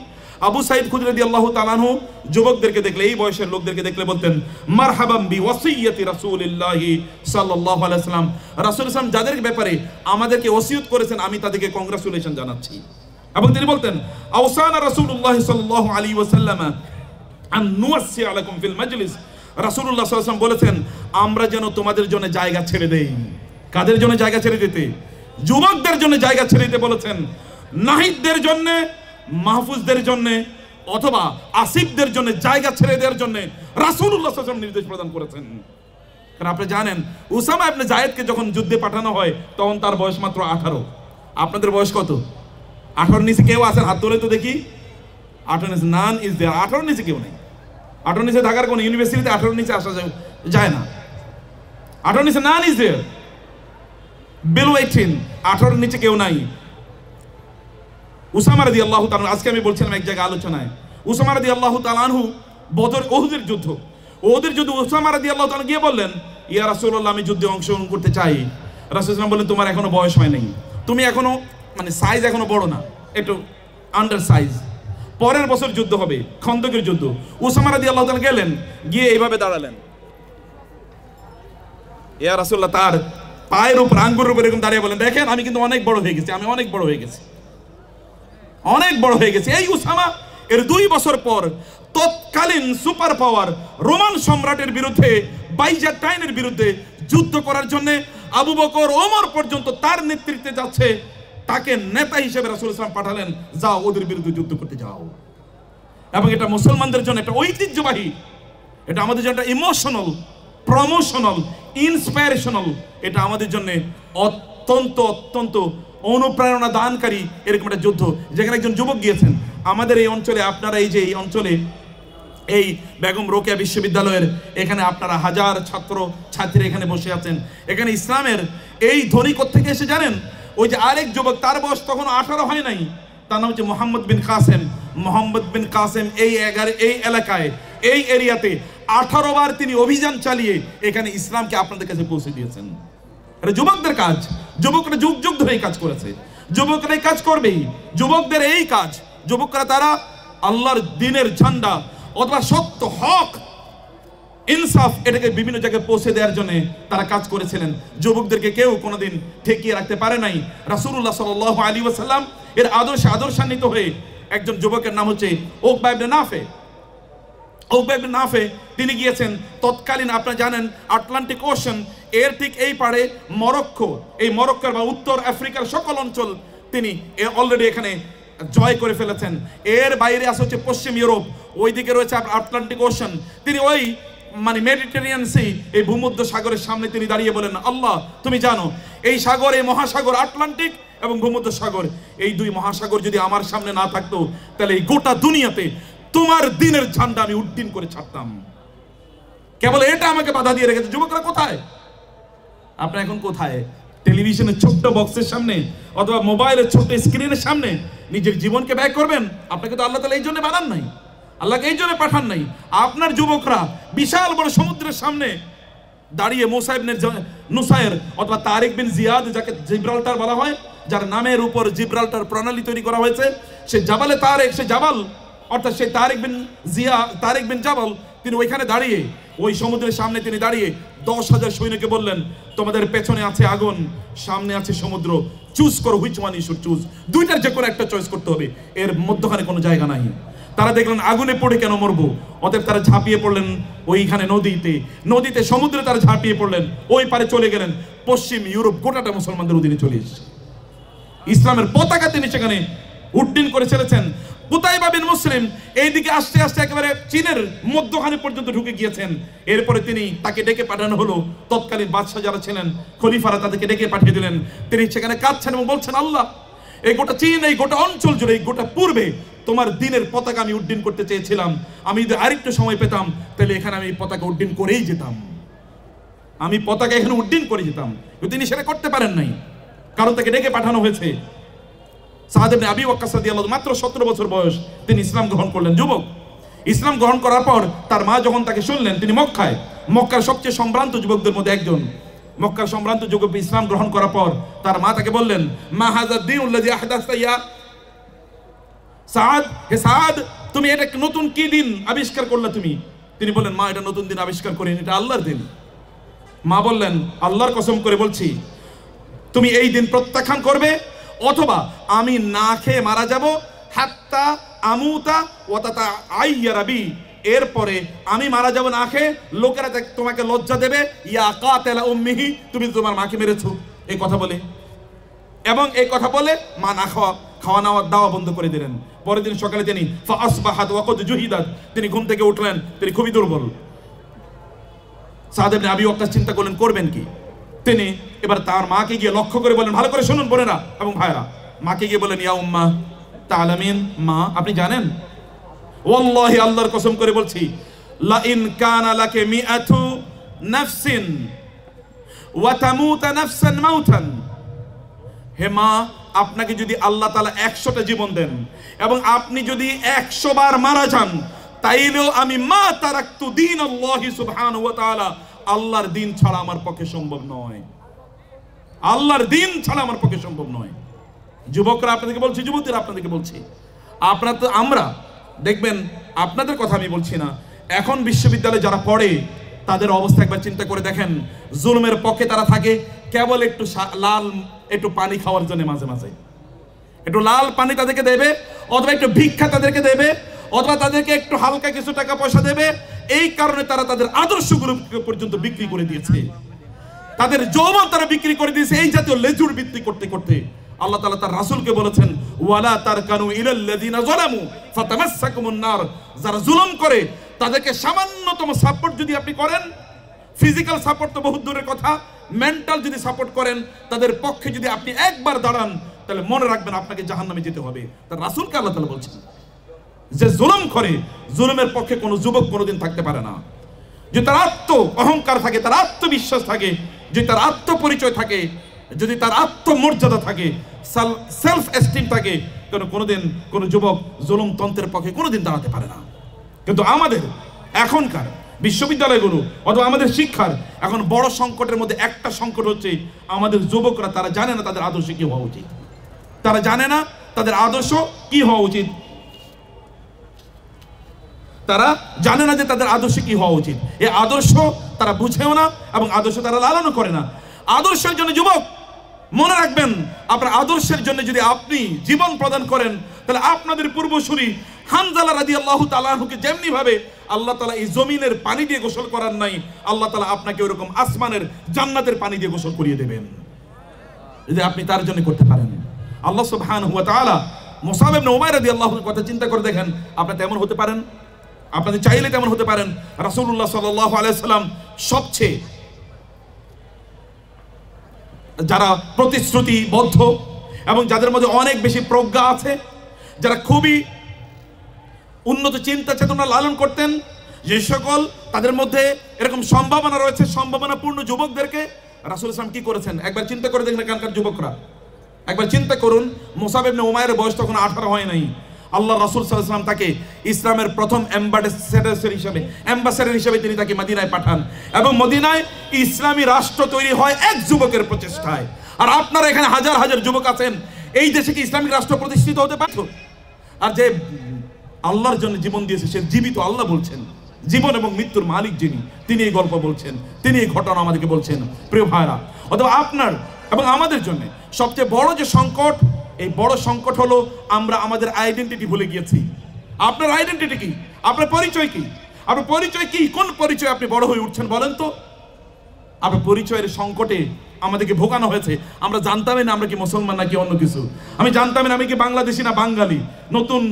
আবু সাঈদ খুদরী রাদিয়াল্লাহু তাআলা আনহু যুবকদেরকে দেখলে, এই বয়সের লোকদেরকে দেখলে বলতেন মারহাবাম বিওয়াসিয়্যাতি রাসূলিল্লাহি সাল্লাল্লাহু আলাইহি ওয়াসাল্লাম। রাসূল সাল্লাল্লাহু যাদের ব্যাপারে আমাদেরকে ওসিয়ত করেছেন, আমি তাদেরকে কংগ্রাচুলেশন জানাচ্ছি। এবং তিনি বলতেন আওসানা রাসূলুল্লাহ সাল্লাল্লাহু আলাইহি ওয়াসাল্লাম আন নুওয়াসি আলাইকুম ফিল মাজলিস। রাসূলুল্লাহ সাল্লাল্লাহু আলাইহি ওয়াসাল্লাম বলেছেন আমরা যেন তোমাদের জন্য জায়গা ছেড়ে দেই। কাদের জন্য জায়গা ছেড়ে দিতে? যুবকদের জন্য জায়গা ছেড়ে দিতে বলেছেন, নাহিদদের জন্য, মাহফুজদের জন্য অথবা আসিফদের জন্য জায়গা ছেড়ে দেওয়ার জন্য রাসূলুল্লাহ সাল্লাল্লাহু আলাইহি ওয়াসাল্লাম নির্দেশ প্রদান করেছেন। কারণ আপনি জানেন উসামা ইবনে যায়েদকে যখন যুদ্ধে পাঠানো হয় তখন তার বয়স মাত্র 18। আপনাদের বয়স কত? 18 নিচে কেউ আছেন? হাত তোলে তো দেখি। 18 নিচে নান ইজ দেয়ার। 18 নিচে কেউ নেই। 18 নিচে ঢাকার কোন ইউনিভার্সিটিতে 18 নিচে আসা যায় না। 18 নিচে নান ইজ দেয়ার, বিলো 18। 18 নিচে কেউ নাই। উসামা রাদিয়াল্লাহু তাআলা, আজকে আমি বলছিলাম এক জায়গায় আলোচনায়, উসামা রাদিয়াল্লাহু তাআলা আনহু বদর ওহুদের যুদ্ধ, উসামা রাদিয়াল্লাহু তাআলা গিয়ে বললেন ইয়া রাসূলুল্লাহ আমি যুদ্ধে অংশগ্রহণ করতে চাই। রাসূল সাল্লাল্লাহু বললেন তোমার এখনো বয়স হয় নাই, তুমি এখনো মানে সাইজ এখনো বড় না, একটু আন্ডার সাইজ, পরের বছর যুদ্ধ হবে, খন্দকের যুদ্ধ। উসামা রাদিয়াল্লাহু তাআলা গেলেন, গিয়ে এইভাবে দাঁড়ালেন, ইয়া রাসূলুল্লাহ তার পায়ের উপর আঙ্গুরের উপর এরকম দাঁড়িয়ে বলেন দেখেন আমি কিন্তু অনেক বড় হয়ে গেছি, আমি অনেক বড় হয়ে গেছি, অনেক বড় হয়ে গেছে। এই উসামা এর 2 বছর পর তৎকালীন সুপার পাওয়ার রোমান সম্রাটের বিরুদ্ধে, বাইজান্টাইনের বিরুদ্ধে যুদ্ধ করার জন্য আবু বকর ওমর পর্যন্ত তার নেতৃত্বে যাচ্ছে, তাকে নেতা হিসেবে রাসূল সাল্লাল্লাহু আলাইহি ওয়াসাল্লাম পাঠালেন, যাও ওদের বিরুদ্ধে যুদ্ধ করতে যাও। এবং এটা মুসলমানদের জন্য একটা ঐতিহ্যবাহী, এটা আমাদের জন্য একটা ইমোশনাল, প্রমোশনাল, ইন্সপায়ারেশনাল, এটা আমাদের জন্য অত্যন্ত অত্যন্ত অনুপ্রেরণা দানকারী এরকম একটা যুদ্ধ, যেখানে একজন যুবক গিয়েছেন। আমাদের এই অঞ্চলে, আপনারা এই যে এই অঞ্চলে এই বেগম রোকেয়া বিশ্ববিদ্যালয়ের এখানে আপনারা হাজার ছাত্র ছাত্রী এখানে বসে আছেন, এখানে ইসলামের এই ধ্বনি কোত্থেকে এসে জানেন? ওই যে আরেক যুবক, তার বয়স তখন 18 হয় নাই, তার নাম হচ্ছে মোহাম্মদ বিন কাসেম। মোহাম্মদ বিন কাসেম এই এলাকায়, এই এরিয়াতে 18 বার তিনি অভিযান চালিয়ে এখানে ইসলামকে আপনাদের কাছে পৌঁছে দিয়েছেন। এটা যুবকদের কাজ, যুবকরা যুগ যুগ ধরে এই কাজ করেছে, যুবকরা এই কাজ করবেই। যুবকদের এই কাজ, যুবকরা তারা আল্লাহর দ্বীনের ঝান্ডা অথবা সত্য, হক, ইনসাফ এটাকে বিভিন্ন জায়গায় পৌঁছে দেওয়ার জন্য তারা কাজ করেছিলেন। যুবকদেরকে কেউ কোনোদিন ঠেকিয়ে রাখতে পারে নাই। রাসূলুল্লাহ সাল্লাল্লাহু আলাইহি ওয়াসাল্লাম এর আদর্শান্বিত হয়ে একজন যুবকের নাম হচ্ছে উকবা ইবনে নাফে। উকবা ইবনে নাফে তিনি গিয়েছেন তৎকালীন, আপনারা জানেন আটলান্টিক ওশন এর ঠিক এই পারে মরক্কো, এই মরক্কোর বা উত্তর আফ্রিকার সকল অঞ্চল তিনি অলরেডি এখানে জয় করে ফেলেছেন। এর বাইরে আছে হচ্ছে পশ্চিম ইউরোপ, ওইদিকে রয়েছে আটলান্টিক ওশন। তিনি ওই মানে মেডিটেরিয়ান সি, এই ভূমধ্য সাগরের সামনে তিনি দাঁড়িয়ে বলেন আল্লাহ তুমি জানো এই সাগর, এই মহাসাগর আটলান্টিক এবং ভূমধ্য সাগর, এই 2 মহাসাগর যদি আমার সামনে না থাকতো তাহলে এই গোটা দুনিয়াতে তোমার দ্বীনের ঝান্ডা আমি উড্ডীন করে ছাড়তাম। কেবল এটা আমাকে বাধা দিয়ে রেখেছে। যুবকরা কোথায়? আপনারা এখন কোথায়? টেলিভিশনের ছোট্ট বক্সের সামনে অথবা মোবাইলের ছোট্ট স্ক্রিনের সামনে নিজের জীবনকে ব্যয় করবেন? আপনাকে তো আল্লাহ তাআলা এই জন্য বানান নাই। আল্লাহকে এই জন্য পাঠান নাই। আপনার যুবকরা বিশাল বড় সমুদ্রের সামনে দাঁড়িয়ে মুসা ইবনে নুসাইর অথবা তারিক বিন জিয়াদ, যাকে জিব্রাল্টার বলা হয়, যার নামের উপর জিব্রাল্টার প্রণালী তৈরি করা হয়েছে, সে জাবালে তারেক, সে জাবাল অর্থাৎ সেই তারিক বিন জাবাল, তিনি ওইখানে দাঁড়িয়ে ওই সমুদ্রের সামনে তিনি দাঁড়িয়ে 10,000 সৈন্যকে বললেন, তোমাদের পেছনে আছে আগুন, সামনে আছে সমুদ্র, চুজ করো, which one you should choose. দুইটার যে কোনো একটা চয়েস করতে হবে, এর মধ্যখানে কোনো জায়গা নাই। তারা দেখলেন আগুনে পড়ে কেন মরবো, অতএব তারা ঝাঁপিয়ে পড়লেন ওইখানে নদীতে সমুদ্রে তারা ঝাঁপিয়ে পড়লেন, ওই পারে চলে গেলেন। পশ্চিম ইউরোপ গোটাটা মুসলমানদের অধীনে চলে এসেছে। ইসলামের পতাকা তিনি সেখানে উড্ডীন করে ছেড়েছেন। কুতাইবা বিন মুসলিম এইদিকে আস্তে আস্তে একেবারে চীনের মধ্যখানে পর্যন্ত ঢুকে গিয়েছেন। এরপরে তাকে ডেকে পাঠানো হলো, তৎকালীন বাদশাহ যারা ছিলেন খলিফারা তাদেরকে ডেকে পাঠিয়ে দিলেন। তিনি সেখানে কাঁদছেন এবং বলছেন, আল্লাহ, এই গোটা চীন, এই গোটা অঞ্চল জুড়ে, এই গোটা পূর্বে তোমার দিনের পতাকা আমি উড্ডীন করতে চেয়েছিলাম। আমি যদি আরেকটু সময় পেতাম তাহলে এখানে আমি পতাকা উড্ডীন করেই যেতাম, আমি পতাকা এখানে উড্ডীন করে যেতাম। কিন্তু তিনি সেটা করতে পারেন নাই, কারণ তাকে ডেকে পাঠানো হয়েছে। সাদ ইবনে আবি ওয়াক্কাস রাদিয়াল্লাহু, মাত্র 17 বছর বয়স, তিনি ইসলাম গ্রহণ করলেন, যুবক। ইসলাম গ্রহণ করার পর তার মা যখন তাকে শুনলেন, তিনি মক্কার সবচেয়ে সম্ভ্রান্ত যুবকদের মধ্যে একজন, মক্কার সম্ভ্রান্ত যুবক ইসলাম গ্রহণ করার পর তার মা তাকে বললেন, মা হাযা দ্বীনুল্লাযী আহদাসতা ইয়া সাদ, হে সাদ, তুমি এটা নতুন কি দিন আবিষ্কার করলে তুমি? তিনি বললেন, মা, এটা নতুন দিন আবিষ্কার করিনি, এটা আল্লাহর দিন। মা বললেন, আল্লাহর কসম করে বলছি, তুমি এই দিন প্রত্যাখ্যান করবে অথবা আমি না খেয়ে মারা যাব, হাত্তা আমুতা ওয়াতাতা আইয়ারাবি, এরপরে আমি মারা যাব না খেয়ে, লোকেরা তোমাকে লজ্জা দেবে, ইয়া কাতিলা উম্মিহি, তুমি তোমার মাকে মেরেছো, এই কথা বলে। এবং এই কথা বলে মা না খাওয়া দাওয়া বন্ধ করে দিলেন। পরের দিন সকালে তিনি ফাসবাহাত ওয়াকাদ জুহিদাত, তিনি ঘুম থেকে উঠলেন, তিনি খুবই দুর্বল। সাদ ইবনে আবি ওয়াক্কাস চিন্তা করলেন করবেন কি। তিনি এবার তার মাকে গিয়ে লক্ষ্য করে বলেন, ভালো করে শুনুন বোনেরা এবং ভাইরা, মাকে গিয়ে বলেন, ইয়া উম্মা তা'লামিন, মা, আপনি জানেন, ওয়াল্লাহি, আল্লাহর কসম করে বলছি, লা ইন কানা লাকে মিআতু নাফসিন ওয়া তামুতা নাফসান মাউতান, হে মা, আপনাকে যদি আল্লাহ তাআলা 100টা জীবন দেন এবং আপনি যদি 100 বার মারা যান, তাইলেও আমি মা তারাকতু দীন আল্লাহি সুবহানাহু ওয়া তাআলা, আল্লাহর দিন ছাড়া আমার পক্ষে সম্ভব নয়, আল্লাহর দিন ছাড়া আমার পক্ষে সম্ভব নয়। যুবকরা আপনাদেরকে বলছি, যুবতীরা আপনাদেরকে বলছি, আমরা দেখবেন, আপনাদের কথা আমি বলছি না, এখন বিশ্ববিদ্যালয়ে যারা পড়ে তাদের অবস্থা একবার চিন্তা করে দেখেন। জুলুমের পক্ষে তারা থাকে কেবল একটু পানি খাওয়ার জন্য, মাঝে মাঝে একটু লাল পানি তাদেরকে দেবে, অথবা একটু ভিক্ষা তাদেরকে দেবে, অথবা তাদেরকে একটু হালকা কিছু টাকা পয়সা দেবে। এই কারণে তারা তাদের আদর্শগুলো পর্যন্ত বিক্রি করে দিয়েছে, তাদের যৌবন তারা বিক্রি করে দিয়েছে এই জাতীয় লেজুর বৃত্তি করতে করতে। আল্লাহ তাআলা তার রাসূলকে বলেছেন, ওয়ালা তারকানু ইলাল্লাযিনা যালামু ফাতামাসসাকুমুন নার, যারা জুলুম করে তাদেরকে সামান্যতম সাপোর্ট যদি আপনি করেন, ফিজিক্যাল সাপোর্ট তো বহুত দূরের কথা, মেন্টাল যদি সাপোর্ট করেন, তাদের পক্ষে যদি আপনি একবার দাঁড়ান, তাহলে মনে রাখবেন আপনাকে জাহান্নামে যেতে হবে। তার রাসূলকে আল্লাহ তাআলা বলছেন, যে জুলুম করে, জুলুমের পক্ষে কোনো যুবক কোনোদিন থাকতে পারে না। যদি তার অহংকার থাকে, তার আত্মবিশ্বাস থাকে, যদি তার আত্মপরিচয় থাকে, যদি তার আত্মমর্যাদা থাকে, সেলফ এস্টিম থাকে, কোনোদিন কোনো যুবক জুলুম তন্ত্রের পক্ষে কোনোদিন দাঁড়াতে পারে না। কিন্তু আমাদের এখনকার বিশ্ববিদ্যালয়গুলো অথবা আমাদের শিক্ষার এখন বড় সংকটের মধ্যে একটা সংকট হচ্ছে, আমাদের যুবকরা তারা জানে না তাদের আদর্শ কি হওয়া উচিত, তারা জানে না তাদের আদর্শ কি হওয়া উচিত, তারা জানে না যে তাদের আদর্শ কি হওয়া উচিত। এই আদর্শ তারা বুঝেও না এবং আদর্শ তারা লালনও করে না। আদর্শের জন্য যুবক মনে রাখবেন, আপনার আদর্শের জন্য যদি আপনি জীবন প্রদান করেন, তাহলে আপনাদের পূর্বসূরি হানজালা রাদিয়াল্লাহু তাআলা আনহুকে যেমনি ভাবে আল্লাহ তাআলা এই জমিনের পানি দিয়ে গোসল করার নাই, আল্লাহ তাআলা আপনাকে ওরকম আসমানের জান্নাতের পানি দিয়ে গোসল করিয়ে দেবেন, যদি আপনি তার জন্য করতে পারেন। আল্লাহ সুবহানাহু ওয়া তাআলা মুসাব ইবনে উমাইর রাদিয়াল্লাহু আনহুর কথা চিন্তা করে দেখেন, আপনি তেমন হতে পারেন, আপনাদের চাইলে তেমন হতে পারেন। রাসূলুল্লাহ সাল্লাল্লাহু আলাইহি ওয়াসাল্লাম সবচেয়ে যারা প্রতিশ্রুতিবদ্ধ এবং যাদের মধ্যে অনেক বেশি প্রজ্ঞা আছে, যারা খুবই উন্নত চিন্তা চেতনা লালন করতেন, যে সকল তাদের মধ্যে এরকম সম্ভাবনা রয়েছে, সম্ভাবনাপূর্ণ যুবকদেরকে রাসূল সাল্লাল্লাহু আলাইহি ওয়াসাল্লাম কি করেছেন একবার চিন্তা করে দেখেন। এখানকার যুবকরা একবার চিন্তা করুন, মুসাব ইবনে উমাইরের বয়স তখন 18 হয় নাই। আল্লাহ রাসূল সাল্লাল্লাহু আলাইহি ওয়াসাল্লাম তাকে ইসলামের প্রথম অ্যাম্বাসেডর হিসেবে তিনি তাকে মদিনায় পাঠান, এবং মদিনায় ইসলামী রাষ্ট্র তৈরি হয় এক যুবকের প্রচেষ্টায়। আর আপনারা এখানে হাজার হাজার যুবক আছেন, এই দেশে কি ইসলামিক রাষ্ট্র প্রতিষ্ঠিত হতে পারত? আর যে আল্লাহর জন্য জীবন দিয়েছে সে জীবিত, আল্লাহ বলছেন জীবন এবং মৃত্যুর মালিক যিনি, তিনি এই গল্প বলছেন, তিনি এই ঘটনা আমাদেরকে বলছেন। প্রিয় ভাইরা, অথবা আপনার এবং আমাদের জন্য সবচেয়ে বড় যে সংকট, এই বড় সংকট হলো আমরা আমাদের আইডেন্টিটি ভুলে গিয়েছি। আপনার আইডেন্টিটি কি? আপনার পরিচয় কি? আপনার পরিচয় কি? কোন পরিচয় আপনি বড় হয়ে উঠছেন বলেন তো? আপনার পরিচয়ের সংকটে আমাদেরকে ভোগানো হয়েছে। আমরা জানতামই না আমরা কি মুসলমান নাকি অন্য কিছু। আমি জানতামই না আমি কি বাংলাদেশি না বাঙালি। নতুন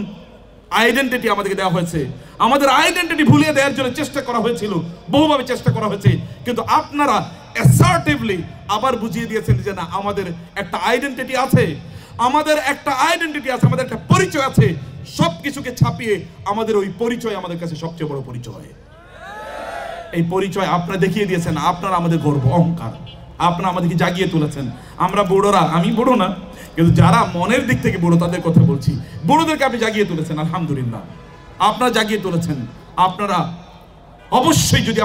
আইডেন্টিটি আমাদেরকে দেওয়া হয়েছে। আমাদের আইডেন্টিটি ভুলিয়ে দেওয়ার জন্য চেষ্টা করা হয়েছিল, বহুভাবে চেষ্টা করা হয়েছে, কিন্তু আপনারা অ্যাসার্টিভলি আবার বুঝিয়ে দিয়েছেন যে না, আমাদের একটা আইডেন্টিটি আছে, আমাদের একটা আইডেন্টিটি আছে, আমাদের একটা পরিচয় আছে। সবকিছুকে ছাপিয়ে আমাদের ওই পরিচয় আমাদের কাছে সবচেয়ে বড় পরিচয়। এই পরিচয় আপনারা দেখিয়ে দিয়েছেন, আপনারা আমাদের গর্ব, অহংকার, আপনারা আমাদেরকে জাগিয়ে তুলেছেন। আমরা বুড়োরা, আমি বুড়ো না, কিন্তু যারা মনের দিক থেকে বুড়ো তাদের কথা বলছি, বুড়োদেরকে আপনি জাগিয়ে তুলেছেন, আলহামদুলিল্লাহ আপনারা জাগিয়ে তুলেছেন। আপনারা অবশ্যই যদি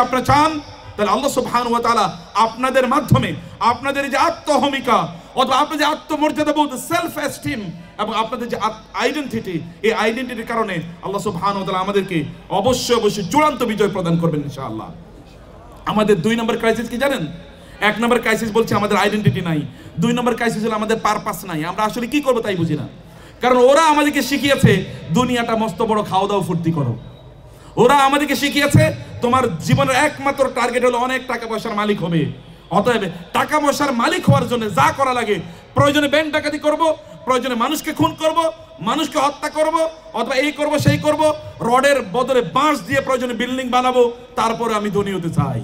আপনারা চান তাহলে আল্লাহ সুবহানাহু ওয়া তাআলা আপনাদের মাধ্যমে আপনাদের যে আত্মহমিকা অথবা আপনাদের যে আত্মমর্যাদা বোধ, সেলফ এস্টিম এবং আপনাদের যে আইডেন্টিটি, এই আইডেন্টিটির কারণে আল্লাহ সুবহানাহু ওয়া তাআলা আমাদেরকে অবশ্যই চূড়ান্ত বিজয় প্রদান করবেন ইনশাআল্লাহ। আমাদের 2 নম্বর ক্রাইসিস কি জানেন? 1 নম্বর ক্রাইসিস বলছে আমাদের আইডেন্টিটি নাই, 2 নম্বর ক্রাইসিস হলো আমাদের পারপাস নাই। আমরা আসলে কি করবো তাই বুঝি না, কারণ ওরা আমাদেরকে শিখিয়েছে দুনিয়াটা মস্ত বড়, খাওয়া দাওয়া ফুর্তি করো। ওরা আমাদেরকে শিখিয়েছে তোমার জীবনের একমাত্র টার্গেট হলো অনেক টাকা পয়সার মালিক হবে। অতএব টাকা পয়সার মালিক হওয়ার জন্য যা করা লাগে, প্রয়োজনে ব্যাংক ডাকাতি করব, প্রয়োজনে মানুষকে খুন করব, মানুষকে হত্যা করব, অথবা এই করব সেই করব, রডের বদলে বাঁশ দিয়ে প্রয়োজনে বিল্ডিং বানাবো, তারপরে আমি ধনী হতে চাই।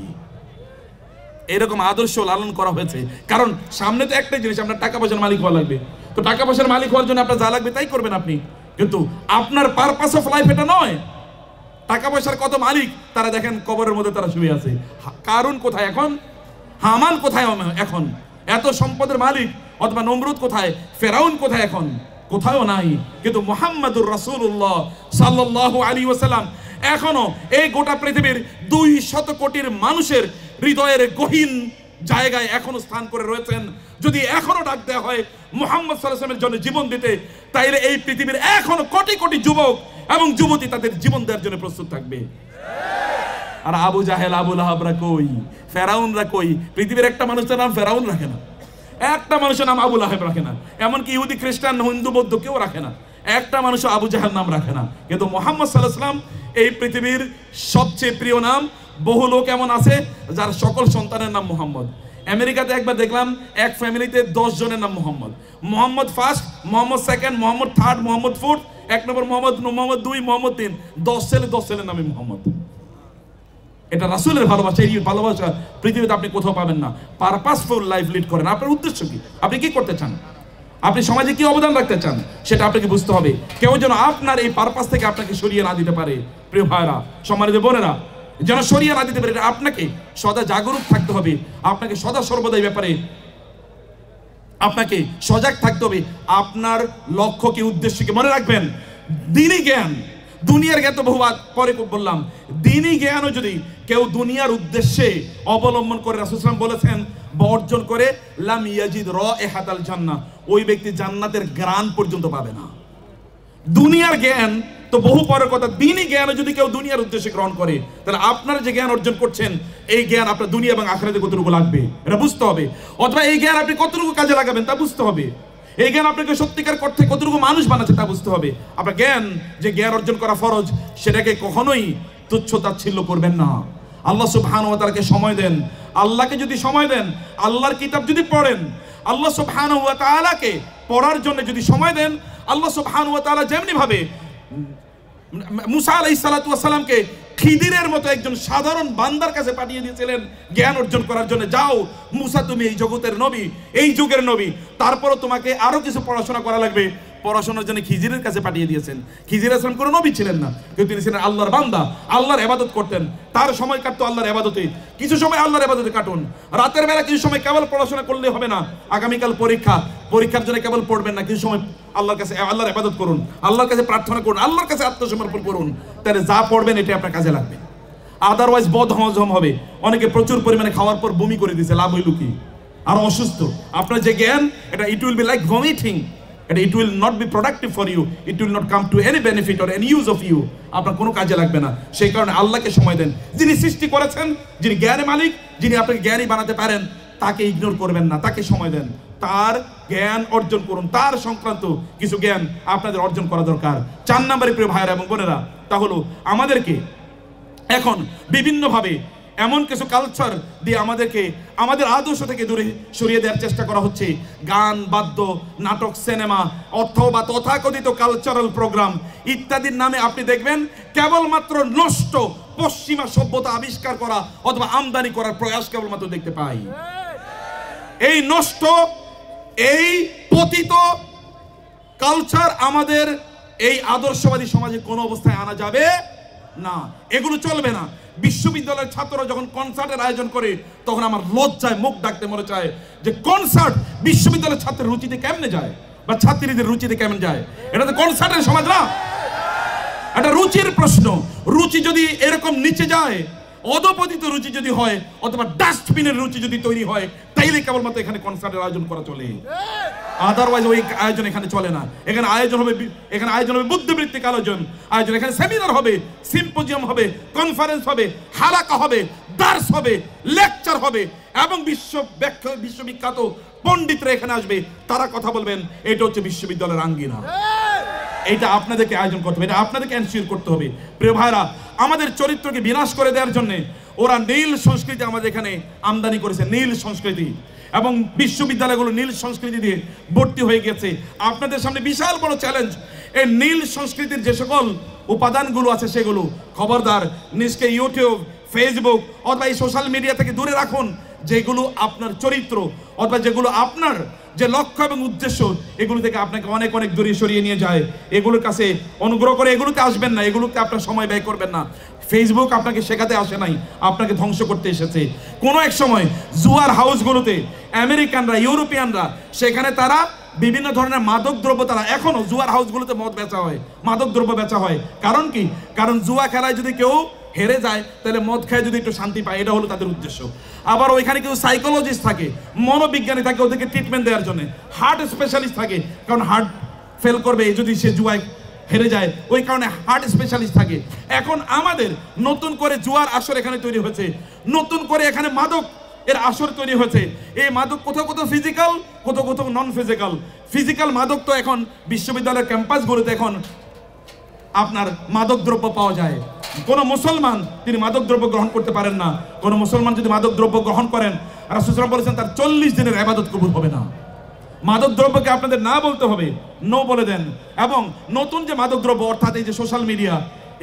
এরকম আদর্শ লালন করা হয়েছে। কারণ সামনে তো একটাই জিনিস, আপনার টাকা পয়সার মালিক হওয়া লাগবে। তো টাকা পয়সার মালিক হওয়ার জন্য আপনার যা লাগবে তাই করবেন আপনি, কিন্তু আপনার পারপাস অফ লাইফ এটা নয়। টাকা পয়সার কত মালিক তারা দেখেন কবরের মধ্যে তারা শুয়ে আছে। কারুন কোথায় এখন? হামান কোথায় এখন? এত সম্পদের মালিক অথবা নমরুদ কোথায়? ফেরাউন কোথায় এখন? কোথাও নাই। কিন্তু মুহাম্মাদুর রাসূলুল্লাহ সাল্লাল্লাহু আলাইহি ওয়াসাল্লাম এখনো এই গোটা পৃথিবীর 200 কোটির মানুষের হৃদয়ের গহীন জায়গায় এখনো স্থান করে রয়েছেন। যদি এখনো ডাক দেওয়া হয় মুহাম্মদ সাল্লাল্লাহু আলাইহি ওয়াসাল্লামের জন্য জীবন দিতে, তাইলে এই পৃথিবীর এখনো কোটি কোটি যুবক এবং যুবতী তাদের জীবন দেওয়ার জন্য প্রস্তুত থাকবে। আর আবু জাহেল, আবু লাহাবরা কই, ফেরাউনরা কই? পৃথিবীর একটা মানুষের নাম ফেরাউন রাখে না, একটা মানুষের নাম আবু লাহাব রাখে না, এমনকি ইহুদি খ্রিস্টান হিন্দু বৌদ্ধ কেউ রাখে না, একটা মানুষ আবু জাহেল নাম রাখে না। কিন্তু মুহাম্মদ সাল্লাল্লাহু আলাইহি ওয়াসাল্লাম এই পৃথিবীর সবচেয়ে প্রিয় নাম। বহু লোক এমন আছে যার সকল সন্তানের নাম মুহাম্মদ। আমেরিকাতে একবার দেখলাম এক ফ্যামিলিতে 10 জনের নাম Muhammad. Muhammad first, Muhammad second, Muhammad third, Muhammad fourth, 1 নম্বর মুহাম্মদ, মুহাম্মদ 2, মুহাম্মদ 3, 10 ছেলের নামে মুহাম্মদ। এটা রাসূলের ভালোবাসা। এই ভালোবাসা পৃথিবীতে আপনি কোথাও পাবেন না। পারপাসফুল লাইফ লিড করেন। আপনার উদ্দেশ্য কি? আপনি কি করতে চান? আপনি সমাজে কি অবদান রাখতে চান? সেটা আপনাকে বুঝতে হবে। কেউ যেন আপনার এই পারপাস থেকে আপনাকে সরিয়ে না দিতে পারে। প্রিয় ভাইরা, সম্মানিত বোনেরা, যেন সরিয়ে না দিতে পারে, এটা আপনাকে সদা জাগরুক থাকতে হবে। আপনাকে সদা সর্বদা এই ব্যাপারে আপনাকে সজাগ থাকতে হবে। আপনার লক্ষ্য কি, উদ্দেশ্য কি? মনে রাখবেন, দ্বীনি জ্ঞান, দুনিয়ার জ্ঞান তো বহুবার পরে বললাম, দ্বীনি জ্ঞানও যদি কেউ দুনিয়ার উদ্দেশ্যে অবলম্বন করে, রাসূল সাল্লাল্লাহু আলাইহি ওয়াসাল্লাম বলেছেন, বর্জন করে, লাম ইয়াজিদ রাইহাতাল জান্নাহ, ওই ব্যক্তি জান্নাতের ঘ্রাণ পর্যন্ত পাবে না। দুনিয়ার জ্ঞান তো বহু পরের কথা, দ্বীনি জ্ঞান যদি কেউ দুনিয়ার উদ্দেশ্যে গ্রহণ করে, তাহলে আপনারা যে জ্ঞান অর্জন করছেন, এই জ্ঞান আপনার দুনিয়া এবং আখিরাতে কতটুকু লাগবে এটা বুঝতে হবে। অথবা এই জ্ঞান আপনি কতটুকু কাজে লাগাবেন তা বুঝতে হবে। এই জ্ঞান আপনাকে সত্যিকার করতে কতটুকু মানুষ বানাচ্ছে তা বুঝতে হবে। আপনার জ্ঞান, যে জ্ঞান অর্জন করা ফরজ, সেটাকে কখনোই তুচ্ছ তাচ্ছিল্য করবেন না। আল্লাহ সুবহানাহু ওয়া তাআলাকে সময় দেন। আল্লাহকে যদি সময় দেন, আল্লাহর কিতাব যদি পড়েন, আল্লাহ সুবহানাহু ওয়া তাআলাকে পড়ার জন্য যদি সময় দেন, আল্লাহ সুবহানাহু ওয়া তাআলা যেমনি ভাবে মুসা আলাইহিস সালাতু ওয়াস সালামকে খিদিরের মতো একজন সাধারণ বান্দার কাছে পাঠিয়ে দিয়েছিলেন জ্ঞান অর্জন করার জন্য, যাও মুসা, তুমি এই জগতের নবী, এই যুগের নবী, তারপরও তোমাকে আরো কিছু পড়াশোনা করা লাগবে, পড়াশোনার জন্য খিজিরের কাছে পাঠিয়ে দিয়েছেন। খিজির আলাইহিস সালাম কোনো নবী ছিলেন না, কিন্তু তিনি ছিলেন আল্লাহর বান্দা, আল্লাহর ইবাদত করতেন। তার সময় কাটতো আল্লাহর ইবাদতে, কিছু সময় আল্লাহর ইবাদতে কাটুন। রাতের বেলা কিছু সময় কেবল পড়াশোনা করলে হবে না, আগামীকাল পরীক্ষার জন্য কেবল পড়বেন না, কিছু সময় আল্লাহর কাছে আল্লাহর ইবাদত করুন, আল্লাহর কাছে প্রার্থনা করুন, আল্লাহর কাছে আত্মসমর্পণ করুন। তাহলে যা পড়বেন এটা আপনার কাজে লাগবে। আদারওয়াইজ বদহজম হবে। অনেকে প্রচুর পরিমাণে খাওয়ার পর বমি করে দিয়েছে, লাভ হইল কি? আর অসুস্থ। আপনার যে জ্ঞান, এটা it will be like vomiting, এটা it will not be productive for you, it will not come to any benefit or any use of you. আপনার কোনো কাজে লাগবে না। সেই কারণে আল্লাহকে সময় দেন। যিনি সৃষ্টি করেছেন, যিনি জ্ঞানের মালিক, যিনি আপনাকে জ্ঞানী বানাতে পারেন, তাকে ইগনোর করবেন না, তাকে সময় দেন, তার জ্ঞান অর্জন করুন। তার সংক্রান্ত কিছু জ্ঞান আপনাদের অর্জন করা দরকার। 4 নম্বরে প্রিয় ভাইয়েরা এবং বোনেরা, তা হলো আমাদেরকে এখন বিভিন্নভাবে এমন কিছু কালচার দিয়ে আমাদেরকে আমাদের আদর্শ থেকে দূরে সরিয়ে দেওয়ার চেষ্টা করা হচ্ছে। গান, বাদ্য, নাটক, সিনেমা অথবা তথাকথিত কালচারাল প্রোগ্রাম ইত্যাদির নামে আপনি দেখবেন কেবলমাত্র নষ্ট পশ্চিমা সভ্যতা আবিষ্কার করা অথবা আমদানি করার প্রয়াস কেবলমাত্র দেখতে পাই। এই নষ্ট, এই পতিত কালচার আমাদের এই আদর্শবাদী সমাজে কোনো অবস্থায় আনা যাবে না, এগুলো চলবে না। বিশ্ববিদ্যালয়ের ছাত্ররা যখন কনসার্টের আয়োজন করে, তখন আমার লজ্জায় মুখ ডাকতে মনে চায় যে কনসার্ট বিশ্ববিদ্যালয়ের ছাত্রের রুচিতে কেমনে যায়, বা ছাত্রীদের রুচিতে কেমন যায়? এটা তো কনসার্টের সমাজ না, এটা রুচির প্রশ্ন। রুচি যদি এরকম নিচে যায়, অধপতিত রুচি যদি হয়, অথবা ডাস্টবিনের রুচি যদি তৈরি হয়, তাইলে কেবলমাত্র এখানে কনসার্টের আয়োজন করা চলে। আদারওয়াইজ ওই আয়োজন এখানে চলে না। এখানে আয়োজন হবে বুদ্ধিবৃত্তিক আয়োজন। এখানে সেমিনার হবে, সিম্পোজিয়াম হবে, কনফারেন্স হবে, হালাকা হবে, দার্স হবে, লেকচার হবে, এবং বিশ্ববিখ্যাত পণ্ডিতরা এখানে আসবে, তারা কথা বলবেন। এটা হচ্ছে বিশ্ববিদ্যালয়ের আঙ্গিনা। এইটা আপনাদেরকে আয়োজন করতে হবে, এটা আপনাদেরকে এনশিওর করতে হবে। প্রিয় ভাইরা, আমাদের চরিত্রকে বিনাশ করে দেওয়ার জন্য ওরা নীল সংস্কৃতি আমাদের এখানে আমদানি করেছে, নীল সংস্কৃতি, এবং বিশ্ববিদ্যালয়গুলো নীল সংস্কৃতি দিয়ে ভর্তি হয়ে গেছে। আপনাদের সামনে বিশাল বড় চ্যালেঞ্জ। এই নীল সংস্কৃতির যে সকল উপাদানগুলো আছে, সেগুলো খবরদার নিজকে ইউটিউব, ফেসবুক অথবা এই সোশ্যাল মিডিয়া থেকে দূরে রাখুন। যেগুলো আপনার চরিত্র অথবা যেগুলো আপনার যে লক্ষ্য এবং উদ্দেশ্য, এগুলো থেকে আপনাকে অনেক অনেক দূরে সরিয়ে নিয়ে যায়, এগুলোর কাছে অনুগ্রহ করে এগুলোতে আসবেন না, এগুলোতে আপনার সময় ব্যয় করবেন না। ফেসবুক আপনাকে শেখাতে আসে নাই, আপনাকে ধ্বংস করতে এসেছে। কোনো এক সময় জুয়ার হাউসগুলোতে আমেরিকানরা, ইউরোপিয়ানরা, সেখানে তারা বিভিন্ন ধরনের মাদক দ্রব্য, তারা এখনো জুয়ার হাউসগুলোতে মদ বেচা হয়, মাদক দ্রব্য বেচা হয়। কারণ কি? কারণ জুয়া খেলায় যদি কেউ হেরে যায়, তাহলে মদ খায় যদি একটু শান্তি পায়, এটা হলো তাদের উদ্দেশ্য। আবার ওইখানে কেউ সাইকোলজিস্ট থাকে, মনোবিজ্ঞানী থাকে ওদেরকে ট্রিটমেন্ট দেওয়ার জন্য, হার্ট স্পেশালিস্ট থাকে, কারণ হার্ট ফেল করবে যদি সে জুয়ায় হেরে যায়, ওই কারণে হার্ট স্পেশালিস্ট থাকে। এখন আমাদের নতুন করে জুয়ার আসর এখানে তৈরি হয়েছে, নতুন করে এখানে মাদক এর আসর তৈরি হয়েছে। এই মাদক কোথাও কোথাও ফিজিক্যাল, কোথাও কোথাও নন ফিজিক্যাল। ফিজিক্যাল মাদক তো এখন বিশ্ববিদ্যালয়ের ক্যাম্পাসগুলোতে এখন আপনার মাদক দ্রব্য পাওয়া যায়। কোন মুসলমান তিনি মাদক দ্রব্য গ্রহণ করতে পারেন না। কোন মুসলমান যদি মাদক দ্রব্য গ্রহণ করেন, রাসূল সাল্লাল্লাহু আলাইহি ওয়াসাল্লাম বলেছেন তার 40 দিনের ইবাদত কবুল হবে না। মাদক দ্রব্যকে আপনাদের না বলতে হবে, নো বলে দেন। এবং নতুন যে মাদক দ্রব্য অর্থাৎ এই যে সোশ্যাল মিডিয়া,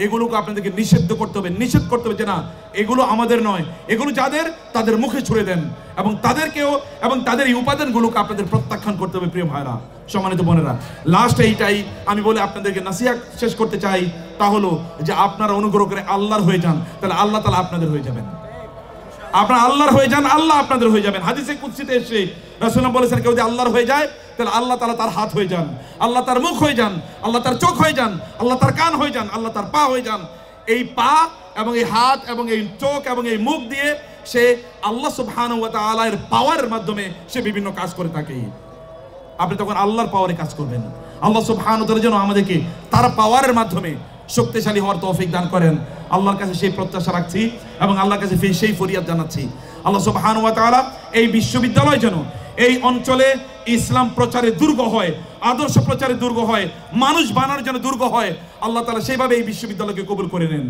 এগুলোকে আপনাদেরকে নিষিদ্ধ করতে হবে, নিষেধ করতে হবে যে না, এগুলো আমাদের নয়, এগুলো যাদের তাদের মুখে ছুড়ে দেন, এবং তাদেরকেও এবং তাদের এই উপাদানগুলোকে আপনাদের প্রত্যাখ্যান করতে হবে। প্রিয় ভাইরা, সম্মানিত বোনেরা, লাস্ট এইটাই আমি বলে আপনাদেরকে নাসিহত শেষ করতে চাই, তা হলো যে আপনারা অনুগ্রহ করে আল্লাহর হয়ে যান, তাহলে আল্লাহ তাআলা আপনাদের হয়ে যাবেন। আপনারা আল্লাহর হয়ে যান, আল্লাহ আপনাদের হয়ে যাবেন। হাদিসে কুদসিতে এসে রাসূলুল্লাহ বলেছেন, কেউ যদি আল্লাহর হয়ে যায়, তাহলে আল্লাহ তাআলা তার হাত হয়ে যান, আল্লাহ তার মুখ হয়ে যান, আল্লাহ তার চোখ হয়ে যান, আল্লাহ তার কান হয়ে যান, আল্লাহ তার পা হয়ে যান। এই পা এবং এই হাত এবং এই চোখ এবং এই মুখ দিয়ে সে আল্লাহ সুবহানাহু ওয়া তাআলার পাওয়ারের মাধ্যমে সে বিভিন্ন কাজ করে থাকে। আপনি তখন আল্লাহর পাওয়ারে কাজ করবেন। আল্লাহ সুবহানাহু ওয়া তাআলা যেন আমাদেরকে তার পাওয়ারের মাধ্যমে শক্তিশালী হওয়ার তৌফিক দান করেন। আল্লাহর কাছে সেই প্রত্যাশা রাখছি এবং আল্লাহর কাছে সেই ফরিয়াদ জানাচ্ছি। আল্লাহ সুবহানাহু ওয়া তাআলা এই বিশ্ববিদ্যালয় যেন এই অঞ্চলে ইসলাম প্রচারে দুর্গ হয়, আদর্শ প্রচারে দুর্গ হয়, মানুষ বানানোর জন্য দুর্গ হয়। আল্লাহ তাআলা সেইভাবে এই বিশ্ববিদ্যালয়কে কবুল করে নেন,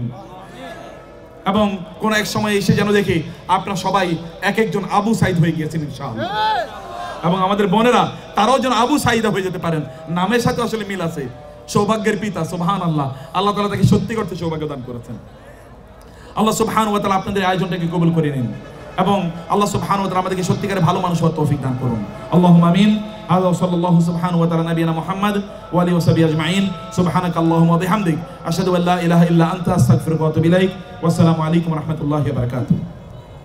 এবং কোন এক সময় এসে যেন দেখি আপনারা সবাই এক একজন আবু সাইদ হয়ে গিয়েছেন ইনশাআল্লাহ। এবং আমাদের বোনেরা তারাও যেন আবু সাইদা হয়ে যেতে পারেন। নামের সাথে আসলে মিল আছে। সৌভাগ্যের পিতা, সুবহানাল্লাহ, আল্লাহ তাআলা তাকে সত্যি করতে সৌভাগ্য দান করেছেন। আল্লাহ সুবহানাহু ওয়া তাআলা আপনাদের আয়োজনটাকে কবুল করে নিন, এবং আল্লাহ সুবহানাহু ওয়া তাআলা আমাদেরকে সত্যিকারের ভালো মানুষ হওয়ার তৌফিক দান করুন। আল্লাহুম্মা আমিন। হাযা সাল্লাল্লাহু সুবহানাহু ওয়া তাআলা নবিয়ানা মুহাম্মদ ওয়া আলিহি ওয়া সাহবিহি আজমাইন সুবহানাকাল্লাহুম্মা ওয়া বিহামদিক আশহাদু আল্লা ইলাহা ইল্লা আনতা আস্তাগফিরুকা ওয়া আতুবু ইলাইক ওয়া আসসালামু আলাইকুম ওয়া রাহমাতুল্লাহি ওয়া বারাকাতুহু।